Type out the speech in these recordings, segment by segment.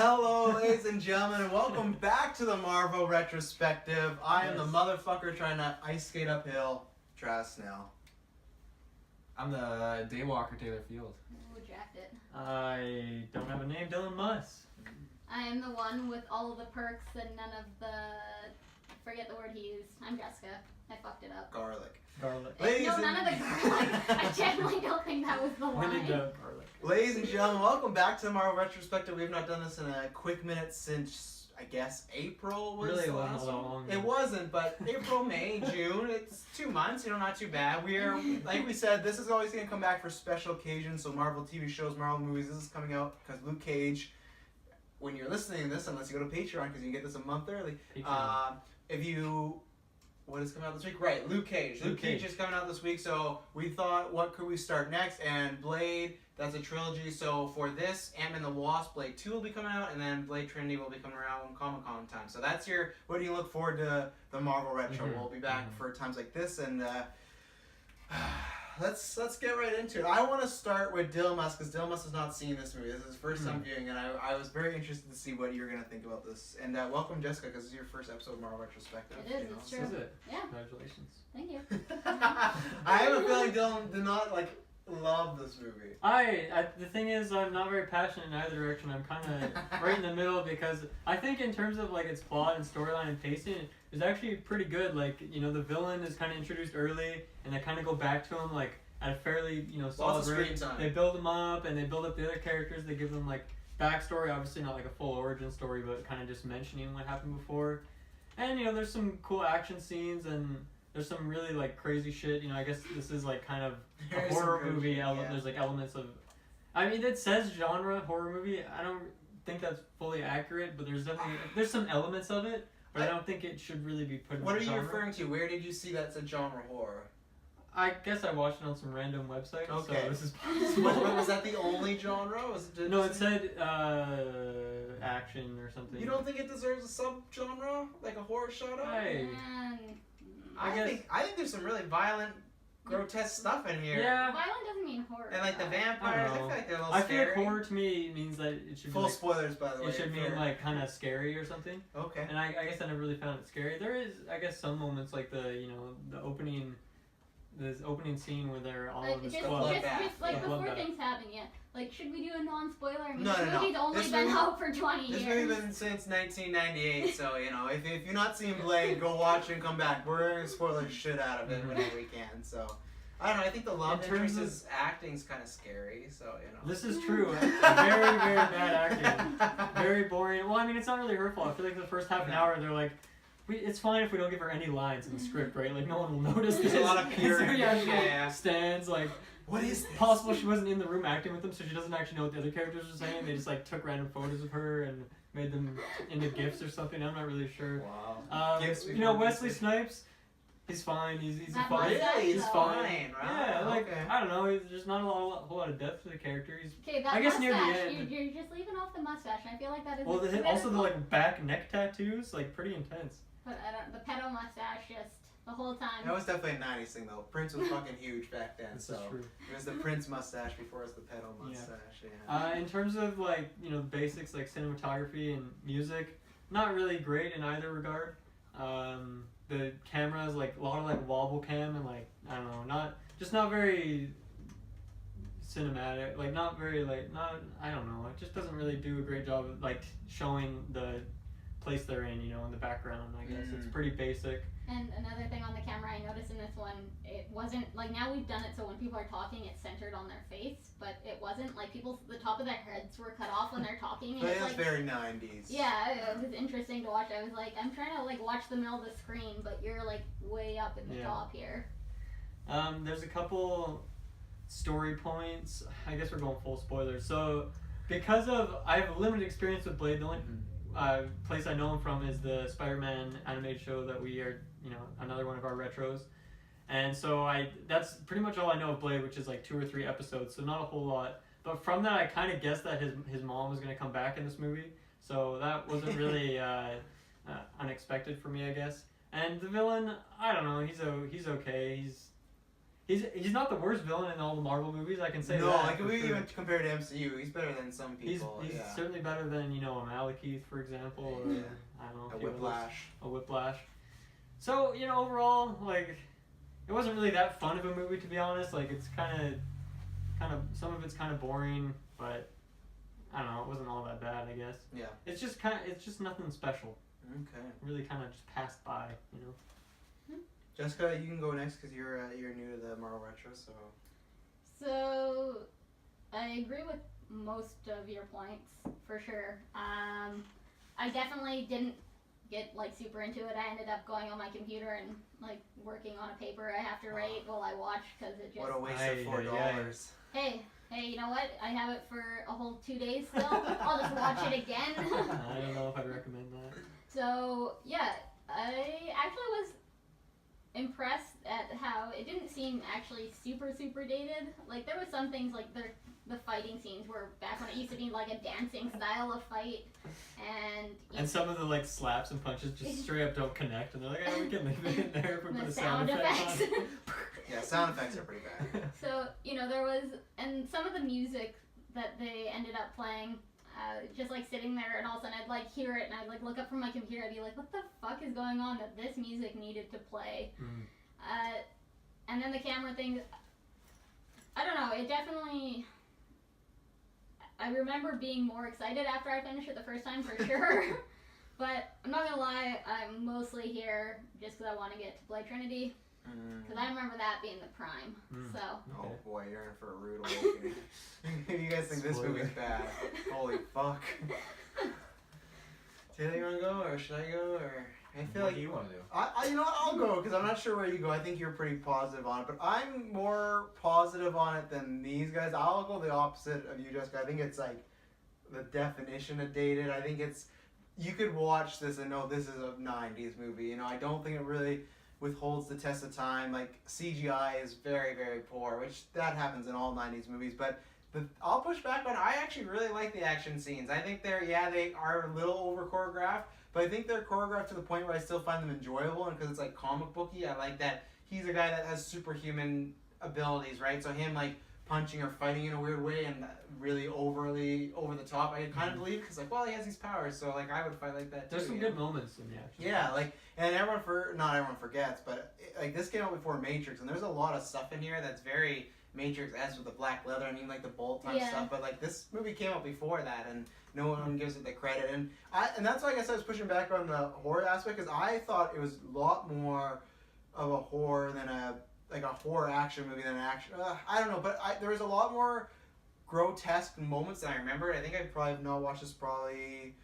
Hello, ladies and gentlemen, and welcome back to the Marvel Retrospective. I am the motherfucker trying to ice skate uphill, Travis Snell. I'm the Daywalker Taylor Field. Ooh, jacked it. I don't have a name, Dylan Muss. I am the one with all of the perks and none of the... forget the word he used. I'm Jessica. I fucked it up. Garlic. No, none of the garlic. I genuinely don't think that was the line. Garlic. Ladies and gentlemen, welcome back to the Marvel Retrospective. We have not done this in a quick minute since, I guess, April was Really the wasn't last that one. long. It wasn't, but April, May, June, it's 2 months, not too bad. We're, like we said, this is always going to come back for special occasions, so Marvel TV shows, Marvel movies, this is coming out because Luke Cage, when you're listening to this, unless you go to Patreon, because you can get this a month early, if you... What is coming out this week? Right, Luke Cage. Luke Cage is coming out this week, so we thought, what could we start next? And Blade, that's a trilogy, so for this, Ant-Man the Wasp, Blade 2 will be coming out, and then Blade Trinity will be coming around Comic-Con time. So that's your, what do you look forward to the Marvel Retro? We'll be back for times like this, and let's get right into it. I want to start with Dilmas, because Dilmas has not seen this movie. This is his first time viewing, and I was very interested to see what you're going to think about this. And welcome, Jessica, because this is your first episode of Marvel Retrospective. It is, it's true. Is it? Yeah. Congratulations. Thank you. I have a feeling Dylan did not, love this movie. The thing is, I'm not very passionate in either direction. I'm kind of right in the middle because I think in terms of its plot and storyline and pacing, it's actually pretty good. The villain is kind of introduced early, and they kind of go back to him at a fairly solid rate. They build them up, and they build up the other characters. They give them backstory, obviously not a full origin story, but kind of just mentioning what happened before. And there's some cool action scenes and. There's some really crazy shit. I guess this is kind of a horror movie. There's elements of, it says genre horror movie. I don't think that's fully accurate, but there's some elements of it, but I don't think it should really be put in What the are you genre. referring to? Where did you see that's a genre horror? I guess I watched it on some random website. Okay. So this is possible. Was that the only genre? No, it said action or something. You don't think it deserves a subgenre, like a horror shout out? I think there's some really violent, grotesque stuff in here. Yeah. Violent doesn't mean horror. And the vampires, I feel like they're a little I scary. feel like horror to me means that it should Full be spoilers, by the way. It should mean kind of scary or something. Okay. And I guess I never really found it scary. There is, I guess, some moments the opening, this opening scene where they're all in the club. Before things happen, yeah. Should we do a non-spoiler? No. This movie's only been out for 20 years. This movie's been since 1998, so, if you're not seeing Blade, go watch and come back. We're going to spoil the shit out of it whenever we can, so. I don't know, I think the love interest's acting's kind of scary, so, This is true. Very, very bad acting. Very boring. Well, it's not really her fault. I feel like the first half an hour, they're like, it's fine if we don't give her any lines in the script, right? No one will notice this. There's a lot of pure stands, what is this? Possible she wasn't in the room acting with them, so she doesn't actually know what the other characters are saying. They just took random photos of her and made them into GIFs or something. I'm not really sure. Wow. Wesley Snipes, he's fine. He's fine. Really? He's fine. Right? Yeah, okay. I don't know. There's not a whole lot of depth to the character. Okay, that I guess mustache, near the end. You're just leaving off the mustache. I feel like that is. Well, also the back neck tattoos, pretty intense. But the pedo mustache just the whole time. That was definitely a 90s thing, though. Prince was fucking huge back then, This is true. It was the Prince mustache before it was the pedo mustache, yeah. In terms of, basics like cinematography and music, not really great in either regard. The camera is, a lot of, wobble cam and, I don't know, not very cinematic, not very, I don't know, it just doesn't really do a great job of, showing the place they're in, in the background, I guess. It's pretty basic. And another thing on the camera I noticed in this one, it wasn't, now we've done it so when people are talking, it's centered on their face, but it wasn't, the top of their heads were cut off when they're talking. And but it's very 90s. Yeah, it was interesting to watch. I was I'm trying to, watch the middle of the screen, but you're, way up in the top here. There's a couple story points. I guess we're going full spoilers. So, because I have limited experience with Blade, the only place I know him from is the Spider-Man animated show that we are, another one of our retros. And so that's pretty much all I know of Blade, which is 2 or 3 episodes, so not a whole lot. But from that, I kind of guessed that his mom was going to come back in this movie. So that wasn't really unexpected for me, I guess. And the villain, I don't know, he's okay. he's not the worst villain in all the Marvel movies. I can say No, that. like if for we sure. even compare to MCU, he's better than some He's people. Yeah. certainly better than a Malekith, for example, or Yeah. I don't know. A few others. Whiplash. A Whiplash. So overall, like, it wasn't really that fun of a movie, to be honest. Like, it's kind of some of it's kind of boring, but I don't know. It wasn't all that bad, I guess. Yeah. It's just nothing special. Okay. Really kind of just passed by, Jessica, you can go next because you're new to the Marvel Retro, so. So, I agree with most of your points for sure. I definitely didn't get like super into it. I ended up going on my computer and like working on a paper I have to write while I watch because it just. What a waste of $4. Hey, you know what? I have it for a whole 2 days still. I'll just watch it again. I don't know if I'd recommend that. So yeah, I actually was impressed at how it didn't seem actually super dated. Like there was some things like the fighting scenes were back when it used to be like a dancing style of fight, and some of the like slaps and punches just straight up don't connect, and they're like, oh, we can leave it in there if we put the a sound effect on. Yeah, sound effects are pretty bad. So there was, and some of the music that they ended up playing. Just like sitting there and all of a sudden I'd like hear it and I'd like look up from my computer. I'd be like, what the fuck is going on that this music needed to play? And then the camera thing, I don't know, it definitely, I remember being more excited after I finished it the first time for sure. But I'm not gonna lie, I'm mostly here just because I want to get to Blade Trinity. Because I remember that being the prime. So. Oh boy, you're in for a rude awakening. You guys think this movie's bad? Holy fuck. Taylor, you wanna go or should I go or? I feel What like do you want to do? you know what? I'll go because I'm not sure where you go. I think you're pretty positive on it, but I'm more positive on it than these guys. I'll go the opposite of you, Jessica. I think it's like the definition of dated. I think it's you could watch this and know this is a '90s movie. I don't think it really withholds the test of time. Like CGI is very poor, which that happens in all 90s movies, but I'll push back on I actually really like the action scenes. I think they are a little over choreographed, but I think they're choreographed to the point where I still find them enjoyable, and because it's like comic booky, I like that he's a guy that has superhuman abilities, right? So him like punching or fighting in a weird way and really overly over the top, I kind of believe, because like, well, he has these powers, so like I would fight like that too. There's some good moments in the action. Yeah, like, and not everyone forgets, but like this came out before Matrix, and there's a lot of stuff in here that's very Matrix-esque with the black leather. I mean, like the bolt time stuff, but like this movie came out before that, and no one gives it the credit, and that's why I guess I was pushing back on the horror aspect, because I thought it was a lot more of a horror than a horror action movie than an action. I don't know, but there was a lot more grotesque moments than I remembered. I think I probably have not watched this probably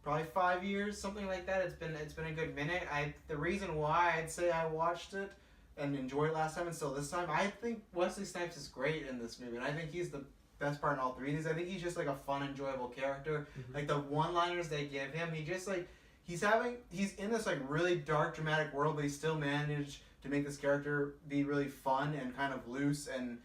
5 years, something like that. It's been a good minute. The reason why I'd say I watched it and enjoyed it last time and still this time, I think Wesley Snipes is great in this movie, and I think he's the best part in all three of these. I think he's just like a fun, enjoyable character. Like the one-liners they give him, he just like he's in this like really dark, dramatic world, but he still managed to make this character be really fun and kind of loose, and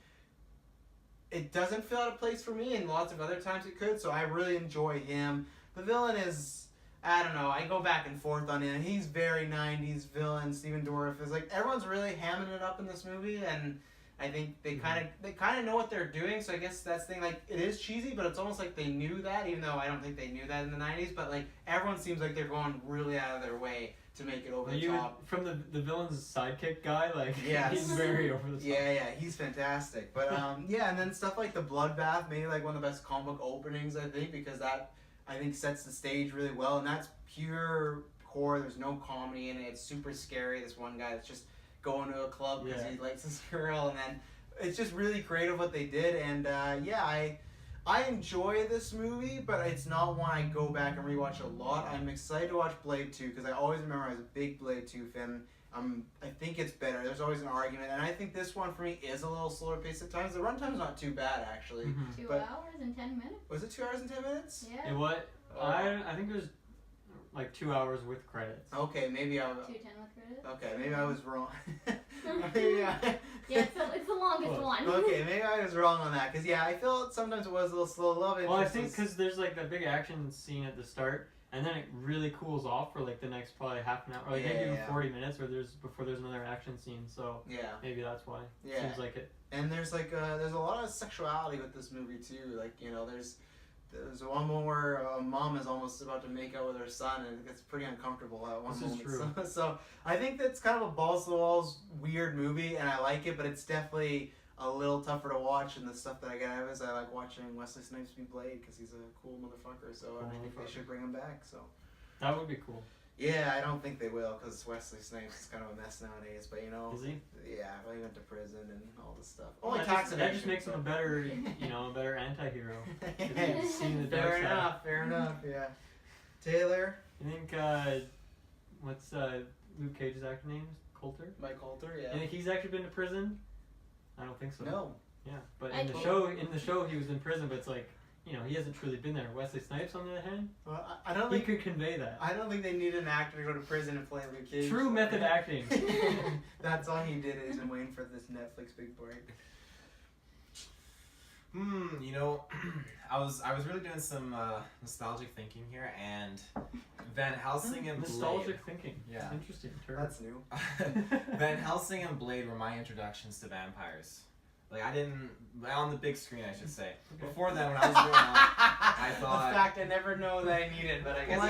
it doesn't feel out of place for me, and lots of other times it could, so I really enjoy him. The villain is, I don't know, I go back and forth on him. He's very 90s villain. Stephen Dorff is like, everyone's really hamming it up in this movie, and I think they kind of know what they're doing, so I guess that's the thing, like, it is cheesy, but it's almost like they knew that, even though I don't think they knew that in the 90s, but like, everyone seems like they're going really out of their way to make it over the top. From the villain's sidekick guy, like, yes. He's very over the top. Yeah, he's fantastic. But yeah, and then stuff like the bloodbath, maybe like one of the best comic book openings, I think, because that I think sets the stage really well, and that's pure horror. There's no comedy in it. It's super scary. This one guy that's just going to a club because he likes this girl, and then it's just really creative what they did. And I enjoy this movie, but it's not one I go back and rewatch a lot. I'm excited to watch Blade 2 because I always remember I was a big Blade 2 fan. I think it's better. There's always an argument, and I think this one for me is a little slower paced at times. The runtime's not too bad actually. 2 hours and 10 minutes. Was it 2 hours and 10 minutes? Yeah. And what? I think it was like 2 hours with credits. Okay, maybe I was. 2:10 with credits. Okay, maybe I was wrong. Maybe I, Yeah, it's the longest Close. one. okay, maybe I was wrong on that. Cause yeah, I felt sometimes it was a little slow. Love it. Well, I think because there's like that big action scene at the start, and then it really cools off for like the next probably half an hour, or like maybe even 40 minutes, before there's another action scene. So yeah, maybe that's why. yeah. Seems like it. And there's like there's a lot of sexuality with this movie too. Like there's one moment where a mom is almost about to make out with her son, and it gets pretty uncomfortable at one This moment. is true. So I think that's kind of a balls to the walls weird movie, and I like it, but it's definitely a little tougher to watch. And the stuff that I get out of it is I like watching Wesley Snipes be Blade because he's a cool motherfucker. So I think they should bring him back. So That would be cool. yeah, I don't think they will because Wesley Snipes is kind of a mess nowadays. But Is he? yeah, well, he went to prison and all this stuff. Well, Only that just makes him a better, a better anti-hero. He's seen the dark Fair side. enough, fair enough, yeah. Taylor? I think, what's Luke Cage's actor name? Coulter? Mike Coulter, You yeah. think he's actually been to prison? I don't think so. No. Yeah, but I in the think- show he was in prison, but it's like, he hasn't truly been there. Wesley Snipes, on the other hand, Well, I don't he think could convey that. I don't think they need an actor to go to prison and play Luke Cage. True method acting. That's all he did. He's been waiting for this Netflix big break. I was really doing some nostalgic thinking here, and Van Helsing and Nostalgic Blade. thinking. Yeah. Interesting term. That's new. Van Helsing and Blade were my introductions to vampires. Like I didn't on the big screen, I should say. Okay. Before then, when I was growing up, I thought. A fact I never know that I needed, but I guess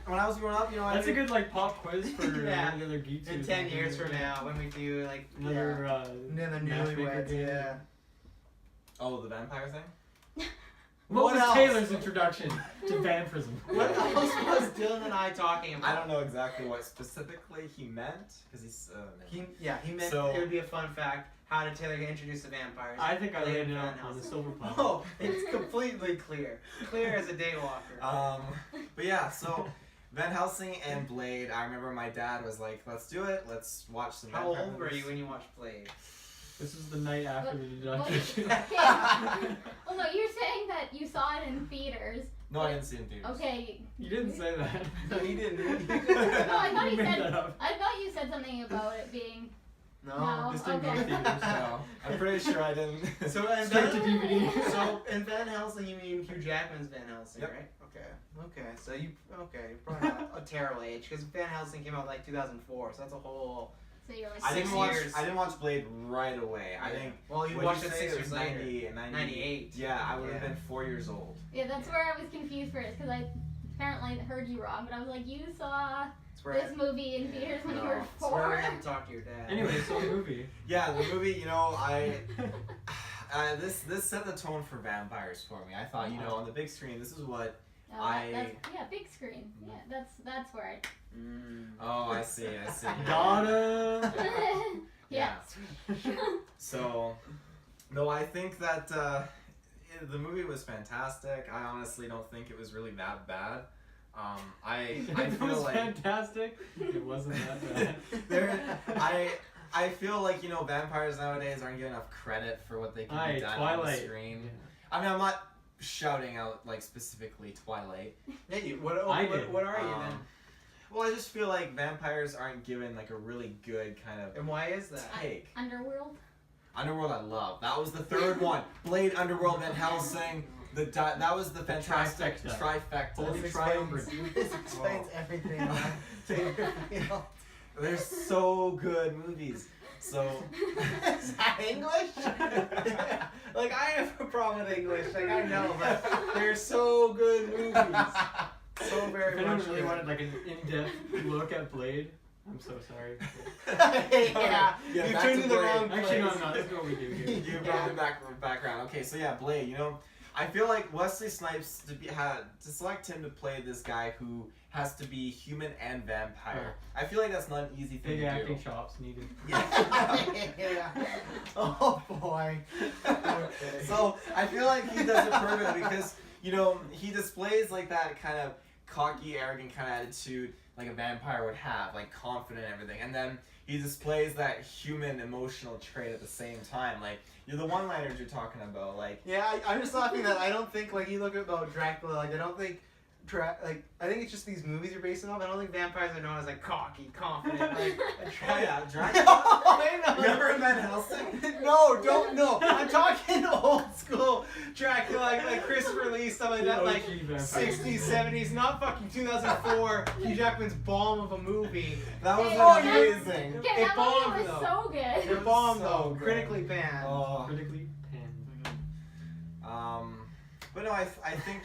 When I was growing up, That's a good pop quiz for Yeah. the other geeks. in 10 years from now when we do like Another another matchmaker newlyweds, game. yeah. Oh, the vampire thing. What What was else? Taylor's introduction to vampirism? What else was Dylan and I talking about? I don't know exactly what specifically he meant because he's. He meant So- it would be a fun fact. How did Taylor get introduced to vampires? I think I Blade laid it and out Van on the Helsing. silver platter. Oh, it's completely clear. Clear as a daywalker. But yeah, so Van Helsing and Blade. I remember my dad was like, "Let's do it. Let's watch some." How vampire old were movies." you when you watched Blade? This is the night after the What- deduction. Well, no, you're saying that you saw it in theaters. No, I didn't see it in theaters. Okay. You didn't say that. No, he didn't. No, I thought You he made said. that up. I thought you said something about it being. No. This didn't go Okay. to theaters. No, I'm pretty sure I didn't. So and Straight to DVD. So in Van Helsing, you mean Hugh Jackman's Van Helsing, Yep. right? Okay. So you're probably not a terrible age because Van Helsing came out like 2004, so that's a whole. So you're like. I 6 didn't watch. years. I didn't watch Blade right away. I think. Well, you what'd watched you it say? 6 It years was later. 98. Yeah, I would have Yeah. been 4 years old. Yeah, that's where I was confused first because I apparently heard you wrong, but I was like, you saw That's where this movie in theaters when you No, were it's that's where we're 4. gonna talk to your dad. Anyway, so the movie. Yeah, the movie. This set the tone for vampires for me. I thought, on the big screen, this is what. Big screen. Yeah, that's where I. Oh, I see. Got him. Yeah. So, no, I think that the movie was fantastic. I honestly don't think it was really that bad. I It feel was like fantastic. It wasn't that bad. I feel like vampires nowadays aren't getting enough credit for what they can be done on the Twilight. screen. I mean, I'm not shouting out like specifically Twilight. Hey, what are you then? Well, I just feel like vampires aren't given like a really good kind of And why is that? take. Underworld. Underworld, I love. That was the third one. Blade, Underworld, Van Helsing. That was the fantastic trifecta. Holy This triumvirate. This explains everything about Taylor Field. They're so good movies. So Is that English? Like, I have a problem with English, like, I know, but they're so good movies. So very If much. anyone really wanted like an in-depth look at Blade, I'm so sorry. Yeah, Yeah, you back turned to in the Blade. wrong place. Actually, no, that's what we do here. You brought me background. Okay, so yeah, Blade. I feel like Wesley Snipes to select him to play this guy who has to be human and vampire. I feel like that's not an easy thing Big to acting do. chops needed. Yeah. Oh boy. Okay. So I feel like he does it perfectly because he displays like that kind of cocky, arrogant kind of attitude like a vampire would have, like confident and everything, and then he displays that human emotional trait at the same time. Like the one-liners you're talking about, like Yeah, I'm just laughing that I don't think, like, you look about Dracula, like, I don't think I think it's just these movies are based on. I don't think vampires are known as like cocky, confident, like Oh yeah, No, Dracula. I know. Remember in Van Helsing? No, don't no. I'm talking old school Dracula, like Christopher Lee, stuff like that, like OG vampire. 60s, 70s, not fucking 2004. Hugh Jackman's bomb of a movie. That was Hey, amazing. Okay, It that bombed, movie was though. so good. They're bomb so though, good. critically panned. Oh. Critically panned. But no, I think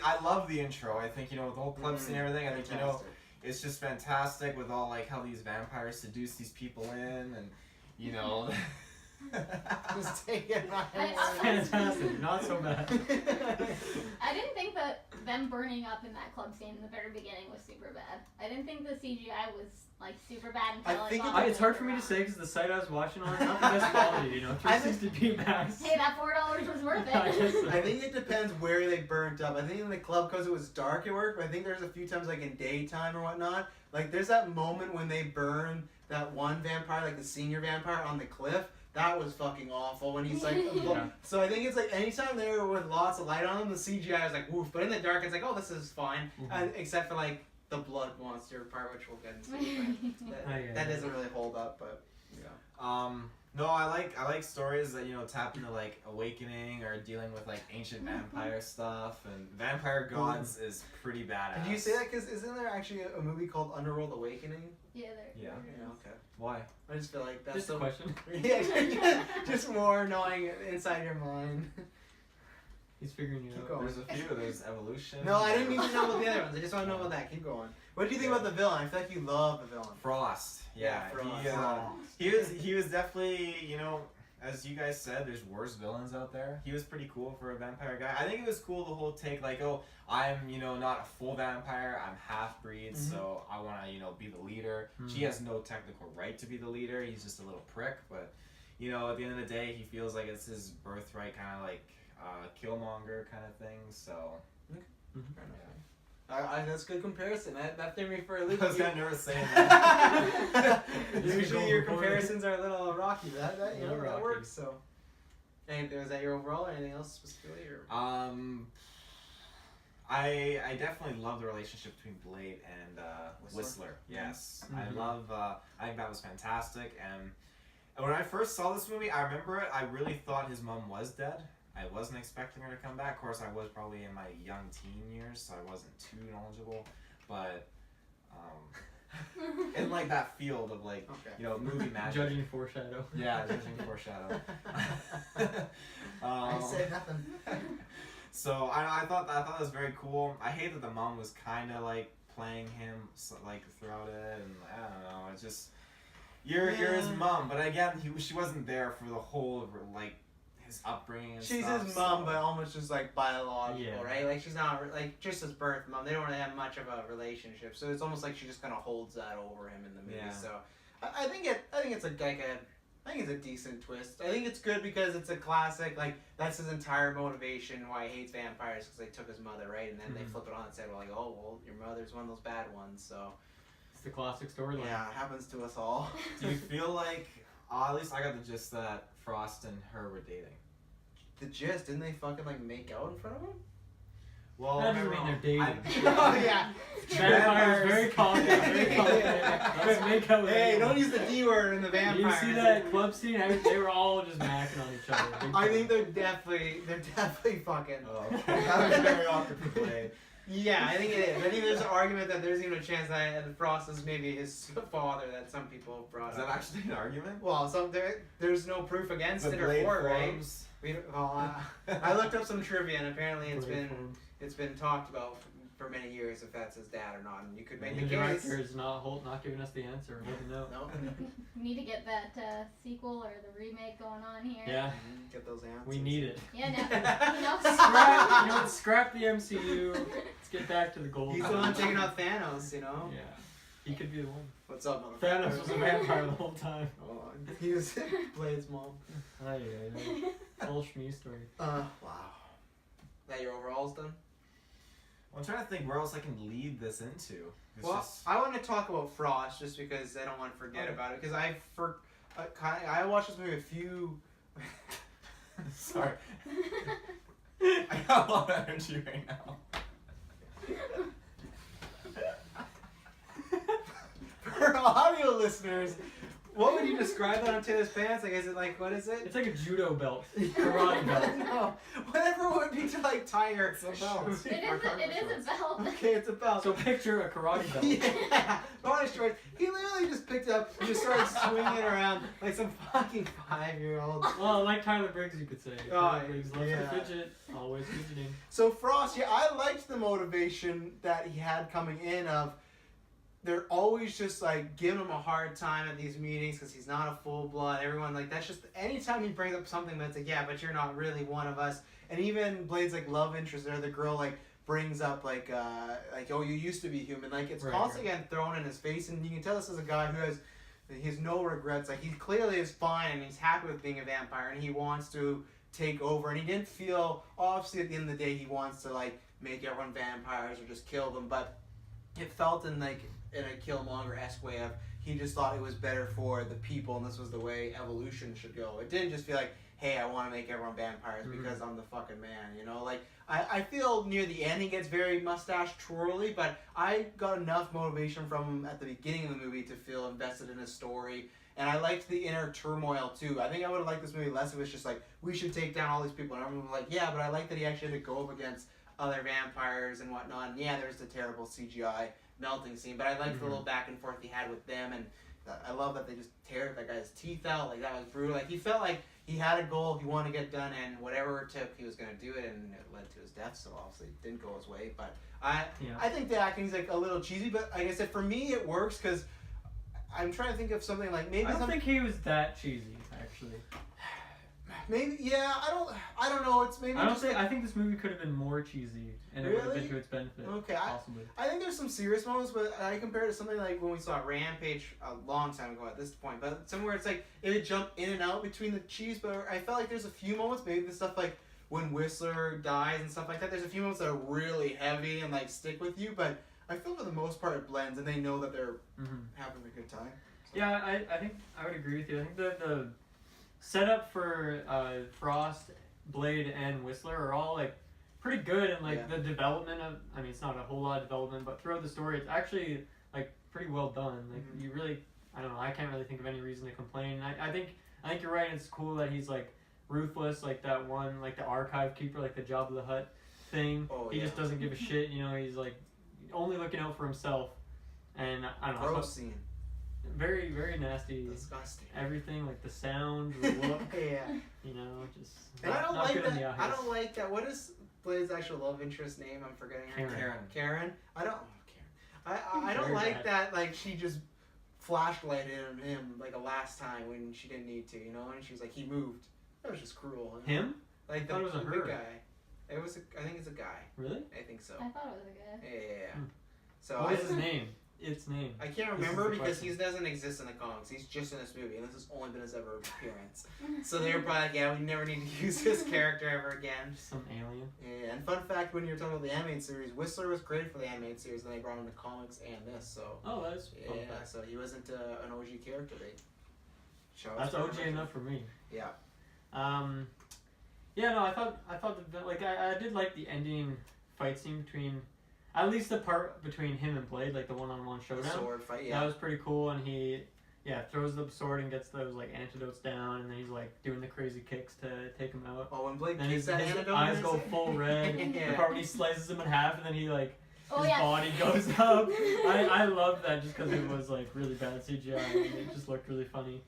I love the intro. I think with the whole club scene and everything. I think Fantastic. it's just fantastic with all like how these vampires seduce these people in and Just take it. Fantastic. Not so bad. I didn't think that them burning up in that club scene in the very beginning was super bad. I didn't think the CGI was like super bad until I I think got It's hard for me to say because the site I was watching on is not the best quality, I 360p max. Hey, that $4 was worth I it. guess so. I think it depends where they burnt up. I think in the club because it was dark it worked, but I think there's a few times like in daytime or whatnot. Like there's that moment when they burn that one vampire, like the senior vampire on the cliff. That was fucking awful when he's like, Yeah. So I think it's like anytime they were with lots of light on them, the CGI is like woof, but in the dark it's like, oh, this is fine, and except for like the blood monster part, which we'll get into. But that doesn't really hold up, but yeah. No, I like stories that tap into like awakening or dealing with like ancient vampire stuff, and Vampire Gods is pretty badass. Did you say that? Because isn't there actually a movie called Underworld Awakening? Yeah, there. Yeah. Yeah, okay. Why? I just feel like that's Just a so. question. Yeah, just more knowing inside your mind. He's figuring you Keep out. going. There's a few. There's Evolution. No, I didn't mean to know about the other ones. I just want to know about that. Keep going. What do you think about the villain? I feel like you love the villain. Frost. Yeah. Frost. He was definitely as you guys said, there's worse villains out there. He was pretty cool for a vampire guy. I think it was cool the whole take like, oh, I'm not a full vampire. I'm half breed, so I want to be the leader. She has no technical right to be the leader. He's just a little prick, but at the end of the day, he feels like it's his birthright, kind of like Killmonger kind of thing. So. Fair enough. That's a good comparison. That threw me for a loop. I was kind of nervous saying that. Usually your comparisons are a little rocky. That Little that rocky. works. So, was that your overall or anything else specifically? Or? I definitely love the relationship between Blade and Whistler. Yes, I love. I think that was fantastic. And when I first saw this movie, I remember it. I really thought his mom was dead. I wasn't expecting her to come back. Of course, I was probably in my young teen years, so I wasn't too knowledgeable. But in like that field of like movie magic. Judging foreshadow. Yeah, judging foreshadow. I said nothing. So I thought that was very cool. I hate that the mom was kind of like playing him like throughout it, and I don't know. It's just you're his mom, but again, she wasn't there for the whole like his upbringing. And She's stuff, his mom, but almost just like biological, Yeah. right? Like she's not like just his birth mom. They don't really have much of a relationship, so it's almost like she just kind of holds that over him in the movie. Yeah. So I think it's I think it's a decent twist. I think it's good because it's a classic. Like that's his entire motivation why he hates vampires, because they took his mother, right? And then they flip it on and said, well, like, oh, well, your mother's one of those bad ones. So It's the classic storyline. yeah, it happens to us all. Do you feel like at least I got the gist that Frost and her were dating? The gist, didn't they fucking like make out in front of him? Well, That doesn't mean they're dating. Oh yeah. Vampires, very confident, very confident. Let's make out with Hey, anyone. don't use the D word in the vampire. You see that club scene? They were all just macking on each other. Big I time. think they're definitely fucking. Oh, okay. That was very awkward for Blade. Yeah, I think it is. I think there's an argument that there's even a chance that Frost is maybe his father that some people brought Is up. that actually an argument? Well, there's no proof against The it or Blade for it, right? forms. I looked up some trivia and apparently Blade forms. it's been talked about for many years if that's his dad or not, and you could make The the case. director is not giving us the answer. We don't know. No. We need to get that sequel or the remake going on here. Yeah, Get those answers. we need it. Yeah, no. Scrap, you know what? Scrap the MCU. Let's get back to the gold. He's the one taking out Thanos, you know. Yeah, he could be the one. What's up, motherfucker? Thanos was a vampire the whole time. Oh, he was Blade's mom. Aye, aye, aye. Whole Shmee story. Wow. That your overalls done? Well, I'm trying to think where else I can lead this into. It's Well, just... I want to talk about Frost just because I don't want to forget about it. Because I watched this movie a few. Sorry. I got a lot of energy right now. listeners, what would you describe that on Taylor's pants? Like, is it like, what is it? It's like a judo belt, karate belt. No, whatever it would be to like tie your It's a belt. shoes. It is a belt. Okay, it's a belt. So picture a karate belt. Yeah, honest choice. He literally just picked it up and just started swinging it around like some fucking 5-year-old. Well, like Tyler Briggs, you could say. Oh, Tyler Briggs loves yeah. to fidget, always fidgeting. So Frost, yeah, I liked the motivation that he had coming in of they're always just like giving him a hard time at these meetings because he's not a full blood. Everyone like that's just anytime he brings up something that's like, yeah, but you're not really one of us. And even Blade's like love interest there, the girl like brings up like oh, you used to be human. Like it's constantly getting thrown in his face, and you can tell this is a guy who has no regrets. Like he clearly is fine and he's happy with being a vampire and he wants to take over, and he didn't feel obviously at the end of the day he wants to like make everyone vampires or just kill them, but it felt in a Killmonger-esque way of he just thought it was better for the people and this was the way evolution should go. It didn't just feel like, hey, I want to make everyone vampires because I'm the fucking man, you know? Like, I feel near the end he gets very mustache twirly, but I got enough motivation from him at the beginning of the movie to feel invested in his story. And I liked the inner turmoil too. I think I would have liked this movie less if it was just like, we should take down all these people. And everyone was like, yeah, but I like that he actually had to go up against other vampires and whatnot. And yeah, there's the terrible CGI melting scene, but I liked the little back and forth he had with them, and I love that they just tear that guy's teeth out. Like, that was brutal. Like, he felt like he had a goal he wanted to get done, and whatever it took, he was going to do it, and it led to his death, so obviously it didn't go his way. But I think the acting's like a little cheesy, but like I said, for me it works because I'm trying to think of something like maybe I don't think he was that cheesy, actually. Maybe, yeah, I don't know. It's maybe. I think this movie could have been more cheesy, and it would have been to its benefit. Okay, possibly. I think there's some serious moments, but I compare it to something like when we saw Rampage a long time ago at this point. But somewhere it's like it would jump in and out between the cheese. But I felt like there's a few moments, maybe the stuff like when Whistler dies and stuff like that. There's a few moments that are really heavy and like stick with you. But I feel for the most part it blends, and they know that they're having a good time. So. Yeah, I think I would agree with you. I think the setup for Frost, Blade, and Whistler are all like pretty good, and like the development of, I mean, it's not a whole lot of development, but throughout the story it's actually like pretty well done. Like you really, I don't know, I can't really think of any reason to complain. I think you're right. It's cool that he's like ruthless, like that one, like the archive keeper, like the Jabba the Hutt thing. He just doesn't give a shit, you know. He's like only looking out for himself, and I don't know. Gross scene. Very, very nasty. Disgusting. Everything, like the sound, the look. Yeah. You know, just. And I don't not like good in the that. eyes. I don't like that. What is Blade's actual love interest name? I'm forgetting her. Karen. I don't. Karen. I don't Very like bad. that. Like she just flashlighted him like a last time when she didn't need to. You know, and she was like, he moved. That was just cruel. You know? Him? Like the I thought it was a big her. guy. It was. I think it's a guy. Really? I think so. I thought it was a guy. Yeah. Hmm. So What is his name? Its name. I can't This is remember the because question. he doesn't exist in the comics. He's just in this movie, and this has only been his ever appearance. So they were probably like, yeah, we never need to use this character ever again. Just some alien. Yeah, and fun fact, when you were talking about the animated series, Whistler was great for the animated series, and they brought him to comics and this, so... Oh, that's fun Yeah, fact. so he wasn't an OG character. That's OG enough for me. Yeah. Yeah, no, I thought the, like I did like the ending fight scene between, at least the part between him and Blade, like the one-on-one showdown. The sword fight, yeah. That was pretty cool, and he throws the sword and gets those like antidotes down, and then he's like doing the crazy kicks to take him out. Oh, when Blade Then kicks his that antidote, eyes go full red. Yeah. The part when he slices him in half, and then he like Oh, his yeah. body goes up. I love that just because it was like really bad CGI, and it just looked really funny.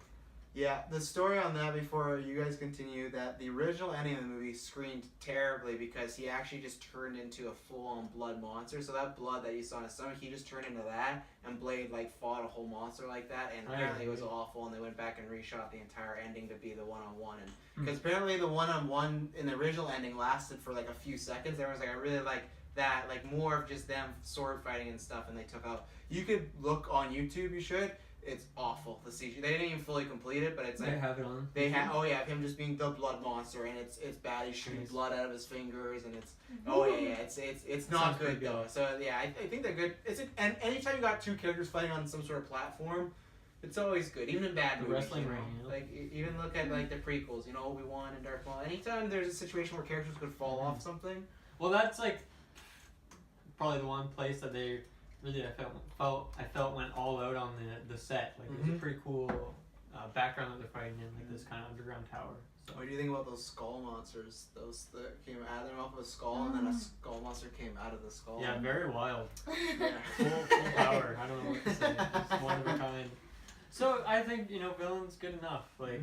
Yeah, the story on that before you guys continue, that the original ending of the movie screamed terribly because he actually just turned into a full-on blood monster. So that blood that you saw in his stomach, he just turned into that, and Blade like fought a whole monster like that, and apparently it was awful, and they went back and reshot the entire ending to be the one-on-one. And because apparently the one-on-one in the original ending lasted for like a few seconds. Everyone's like, I really like that, like more of just them sword fighting and stuff, and they took out. You could look on YouTube, you should. It's awful, the CG. They didn't even fully complete it, but it's like... They have it on. They have, him just being the blood monster, and it's bad. He's shooting blood out of his fingers, and it's not Sounds good pretty good. though. So yeah, I think they're good. And anytime you got two characters fighting on some sort of platform, it's always good, even in bad The movies. wrestling you know? ring, you know? Like even look at like the prequels, you know, Obi-Wan and Darth Maul. Anytime there's a situation where characters could fall off something. Well, that's like probably the one place that they really I felt went all out on the set. Like it was a pretty cool background that they're fighting in, like this kind of underground tower. So. What do you think about those skull monsters? Those that came out of their mouth of a skull, and then a skull monster came out of the skull. Yeah, very wild. Yeah. Full power. I don't know what to say. Just one of a kind. So I think villain's good enough. Like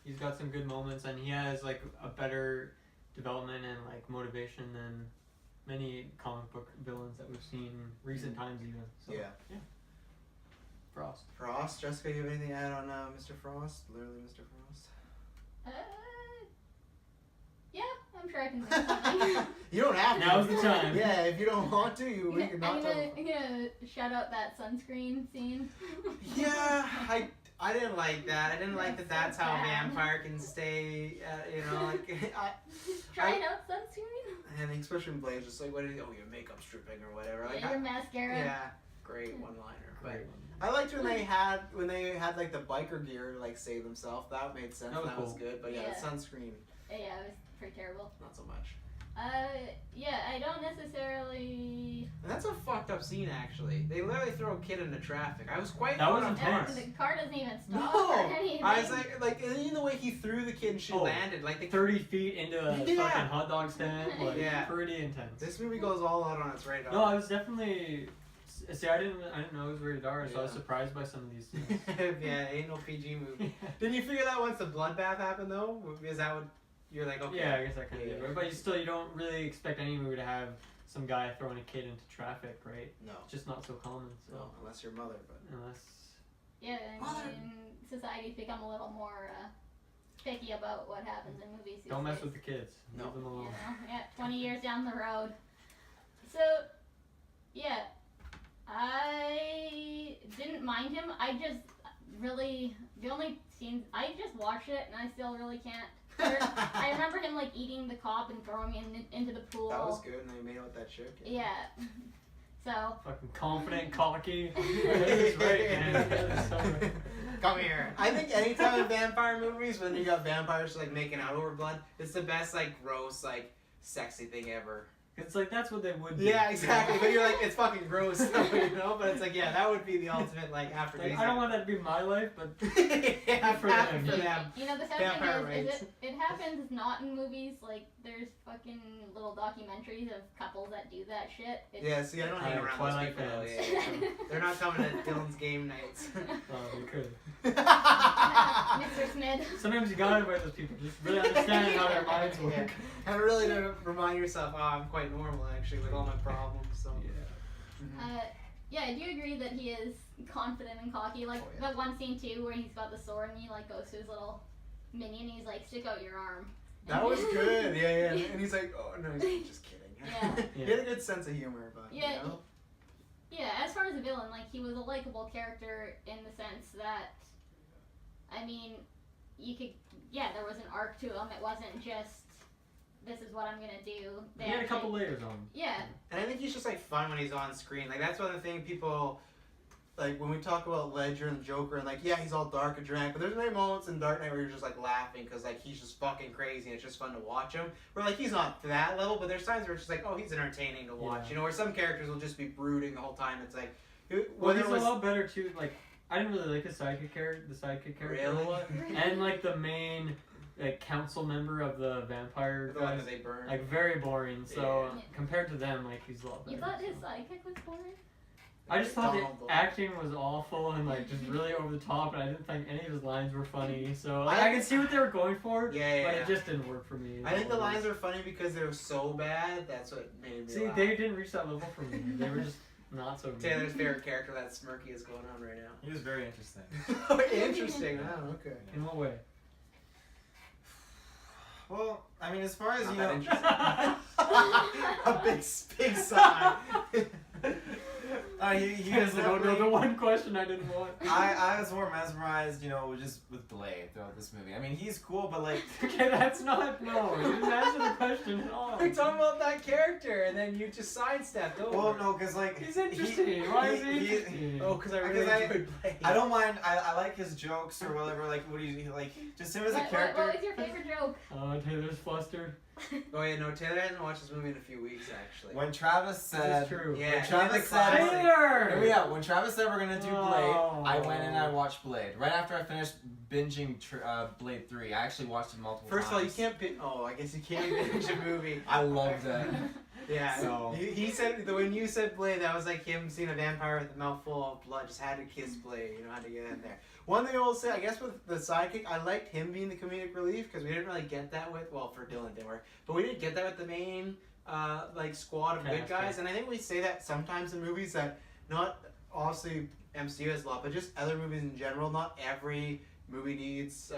he's got some good moments, and he has like a better development and like motivation than many comic book villains that we've seen recent times even. So, yeah. Frost. Jessica, you have anything to add on Mr. Frost? Literally Mr. Frost. Yeah, I'm sure I can think of something. You don't have to. Now's the time. Yeah, if you don't want to, we can not I'm gonna shout out that sunscreen scene. Yeah, I didn't like that. I didn't like that. That's how a vampire can stay. Trying out sunscreen. And especially when Blade's just like, what is? Oh, your makeup's dripping or whatever. Like, your mascara. Yeah, great one-liner. But I liked when they had like the biker gear to like save themselves. That made sense. That was good. But yeah, the sunscreen. Yeah, it was pretty terrible. Not so much. Yeah, I don't necessarily. And that's a fucked up scene, actually. They literally throw a kid into traffic. I was quite. That was intense. The car doesn't even stop. No, or anything. I was like, and even the way he threw the kid and she landed, like 30 feet into a fucking hot dog stand. Like, pretty intense. This movie goes all out on its radar. No, I was definitely. See, I didn't know it was rated R, so I was surprised by some of these scenes. Yeah, ain't no PG movie. Didn't you figure that once the bloodbath happened though? Is that what you're like? Okay. Yeah, I guess that kind of did. Right? But you don't really expect any movie to have some guy throwing a kid into traffic, right? No. It's just not so common. So. No, unless your mother, but. Unless. Yeah, I mean, society's become a little more picky about what happens in movies. Don't mess with the kids. No. Leave them alone. 20 years down the road. So, yeah. I didn't mind him. I just really, the only scenes, I just watched it and I still really can't. I remember him like eating the cop and throwing him into the pool. That was good, and they made out with that chick. Yeah. So. Fucking confident, cocky. This is right, man. Come here. I think anytime in vampire movies, when you got vampires like making out over blood, it's the best like gross like sexy thing ever. It's like that's what they would do. Yeah, exactly. But you're like, it's fucking gross, But it's like, yeah, that would be the ultimate like after. Like, I don't want that to be my life, but yeah, for them. You know, the sad thing is it happens not in movies. Like, there's fucking little documentaries of couples that do that shit. Yeah, see, I don't hang around those people though. Yeah. They're not coming to Dylan's game nights. Oh, you could. Mr. Smith. Sometimes you gotta invite those people. Just really understand how their minds work. Yeah. And really to remind yourself, oh, I'm quite normal actually with all my problems. So. Yeah. Yeah, I do agree that he is confident and cocky. Like that one scene too, where he's got the sword and he like goes to his little minion. And he's like, "Stick out your arm." That was good. Yeah. And he's like, "Oh no, he's just kidding." Yeah. He had a good sense of humor, but yeah. You know? Yeah, as far as a villain, like he was a likable character in the sense that, I mean, you could, there was an arc to him. It wasn't just, this is what I'm gonna do. He had a couple layers on him. Yeah. And I think he's just like fun when he's on screen. Like that's one of the things people, like when we talk about Ledger and Joker and like, yeah, he's all dark and dramatic, but there's many moments in Dark Knight where you're just like laughing because like he's just fucking crazy and it's just fun to watch him. Where like he's not to that level, but there's times where it's just like, oh, he's entertaining to watch. You know, where some characters will just be brooding the whole time. It's like, well, he's a lot better too. Like I didn't really like the sidekick character really? a lot, and like the main like council member of the vampire the guys, one that they burn. like very boring. So compared to them, like he's a lot better. You thought his sidekick was boring? I just thought the acting was awful and like just really over the top, and I didn't think any of his lines were funny. So like, I can see what they were going for, but it just didn't work for me. I think the lines were funny because they were so bad. That's what made me laugh. They didn't reach that level for me. They were just not so good. Taylor's favorite character, that smirky, is going on right now. He was very interesting. Interesting. Oh, okay. In what way? Well, I mean, as far as Not you that know, interesting. A big sigh. he was the one question I didn't want. I was more mesmerized, just with the Blade throughout this movie. I mean, he's cool, but like, Okay, that's not. No, you didn't answer the question at all. We're talking about that character, and then you just sidestepped over. well, no, because like He's interesting. Why is he interesting? Oh, because I really Because enjoyed Blade. I don't mind. I like his jokes or whatever. Like, what do you like? Just him as a What character. was your favorite joke? Taylor's flustered. Oh yeah, no, Taylor hasn't watched this movie in a few weeks actually. When Travis said, This is true. Yeah, when Travis he's the said, classic. Here we go. When Travis said we're gonna do Blade, I Oh. went and I watched Blade. Right after I finished binging Blade 3, I actually watched it multiple First of all, you times. can't binge. Oh, I guess you can't binge a movie. I loved it. Yeah. So- He said when you said Blade, that was like him seeing a vampire with a mouthful of blood. Just had to kiss Blade. You know, had to get in there. One thing I will say, I guess with the sidekick, I liked him being the comedic relief because we didn't really get that with. Well, for Dylan, didn't work, but we didn't get that with the main like squad of good Cast, guys. yeah. And I think we say that sometimes in movies that not obviously MCU has a lot, but just other movies in general. Not every movie needs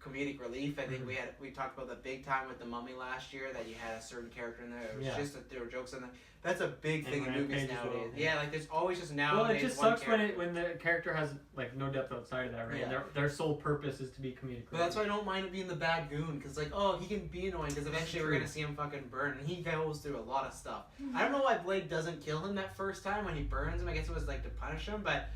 comedic relief. I think we talked about the big time with the Mummy last year that you had a certain character in there. It was Yeah. just that there were jokes in there. That's a big And thing in movies Rampage as well, nowadays. yeah. Yeah, like there's always just Well, nowadays. it just one sucks character. when the character has like no depth outside of that, right? Yeah. And their sole purpose is to be comedic. But that's why I don't mind it being the bad goon, because like, oh, he can be annoying, because eventually we're true. gonna see him fucking burn, and he goes through a lot of stuff. I don't know why Blade doesn't kill him that first time when he burns him. I guess it was like to punish him, but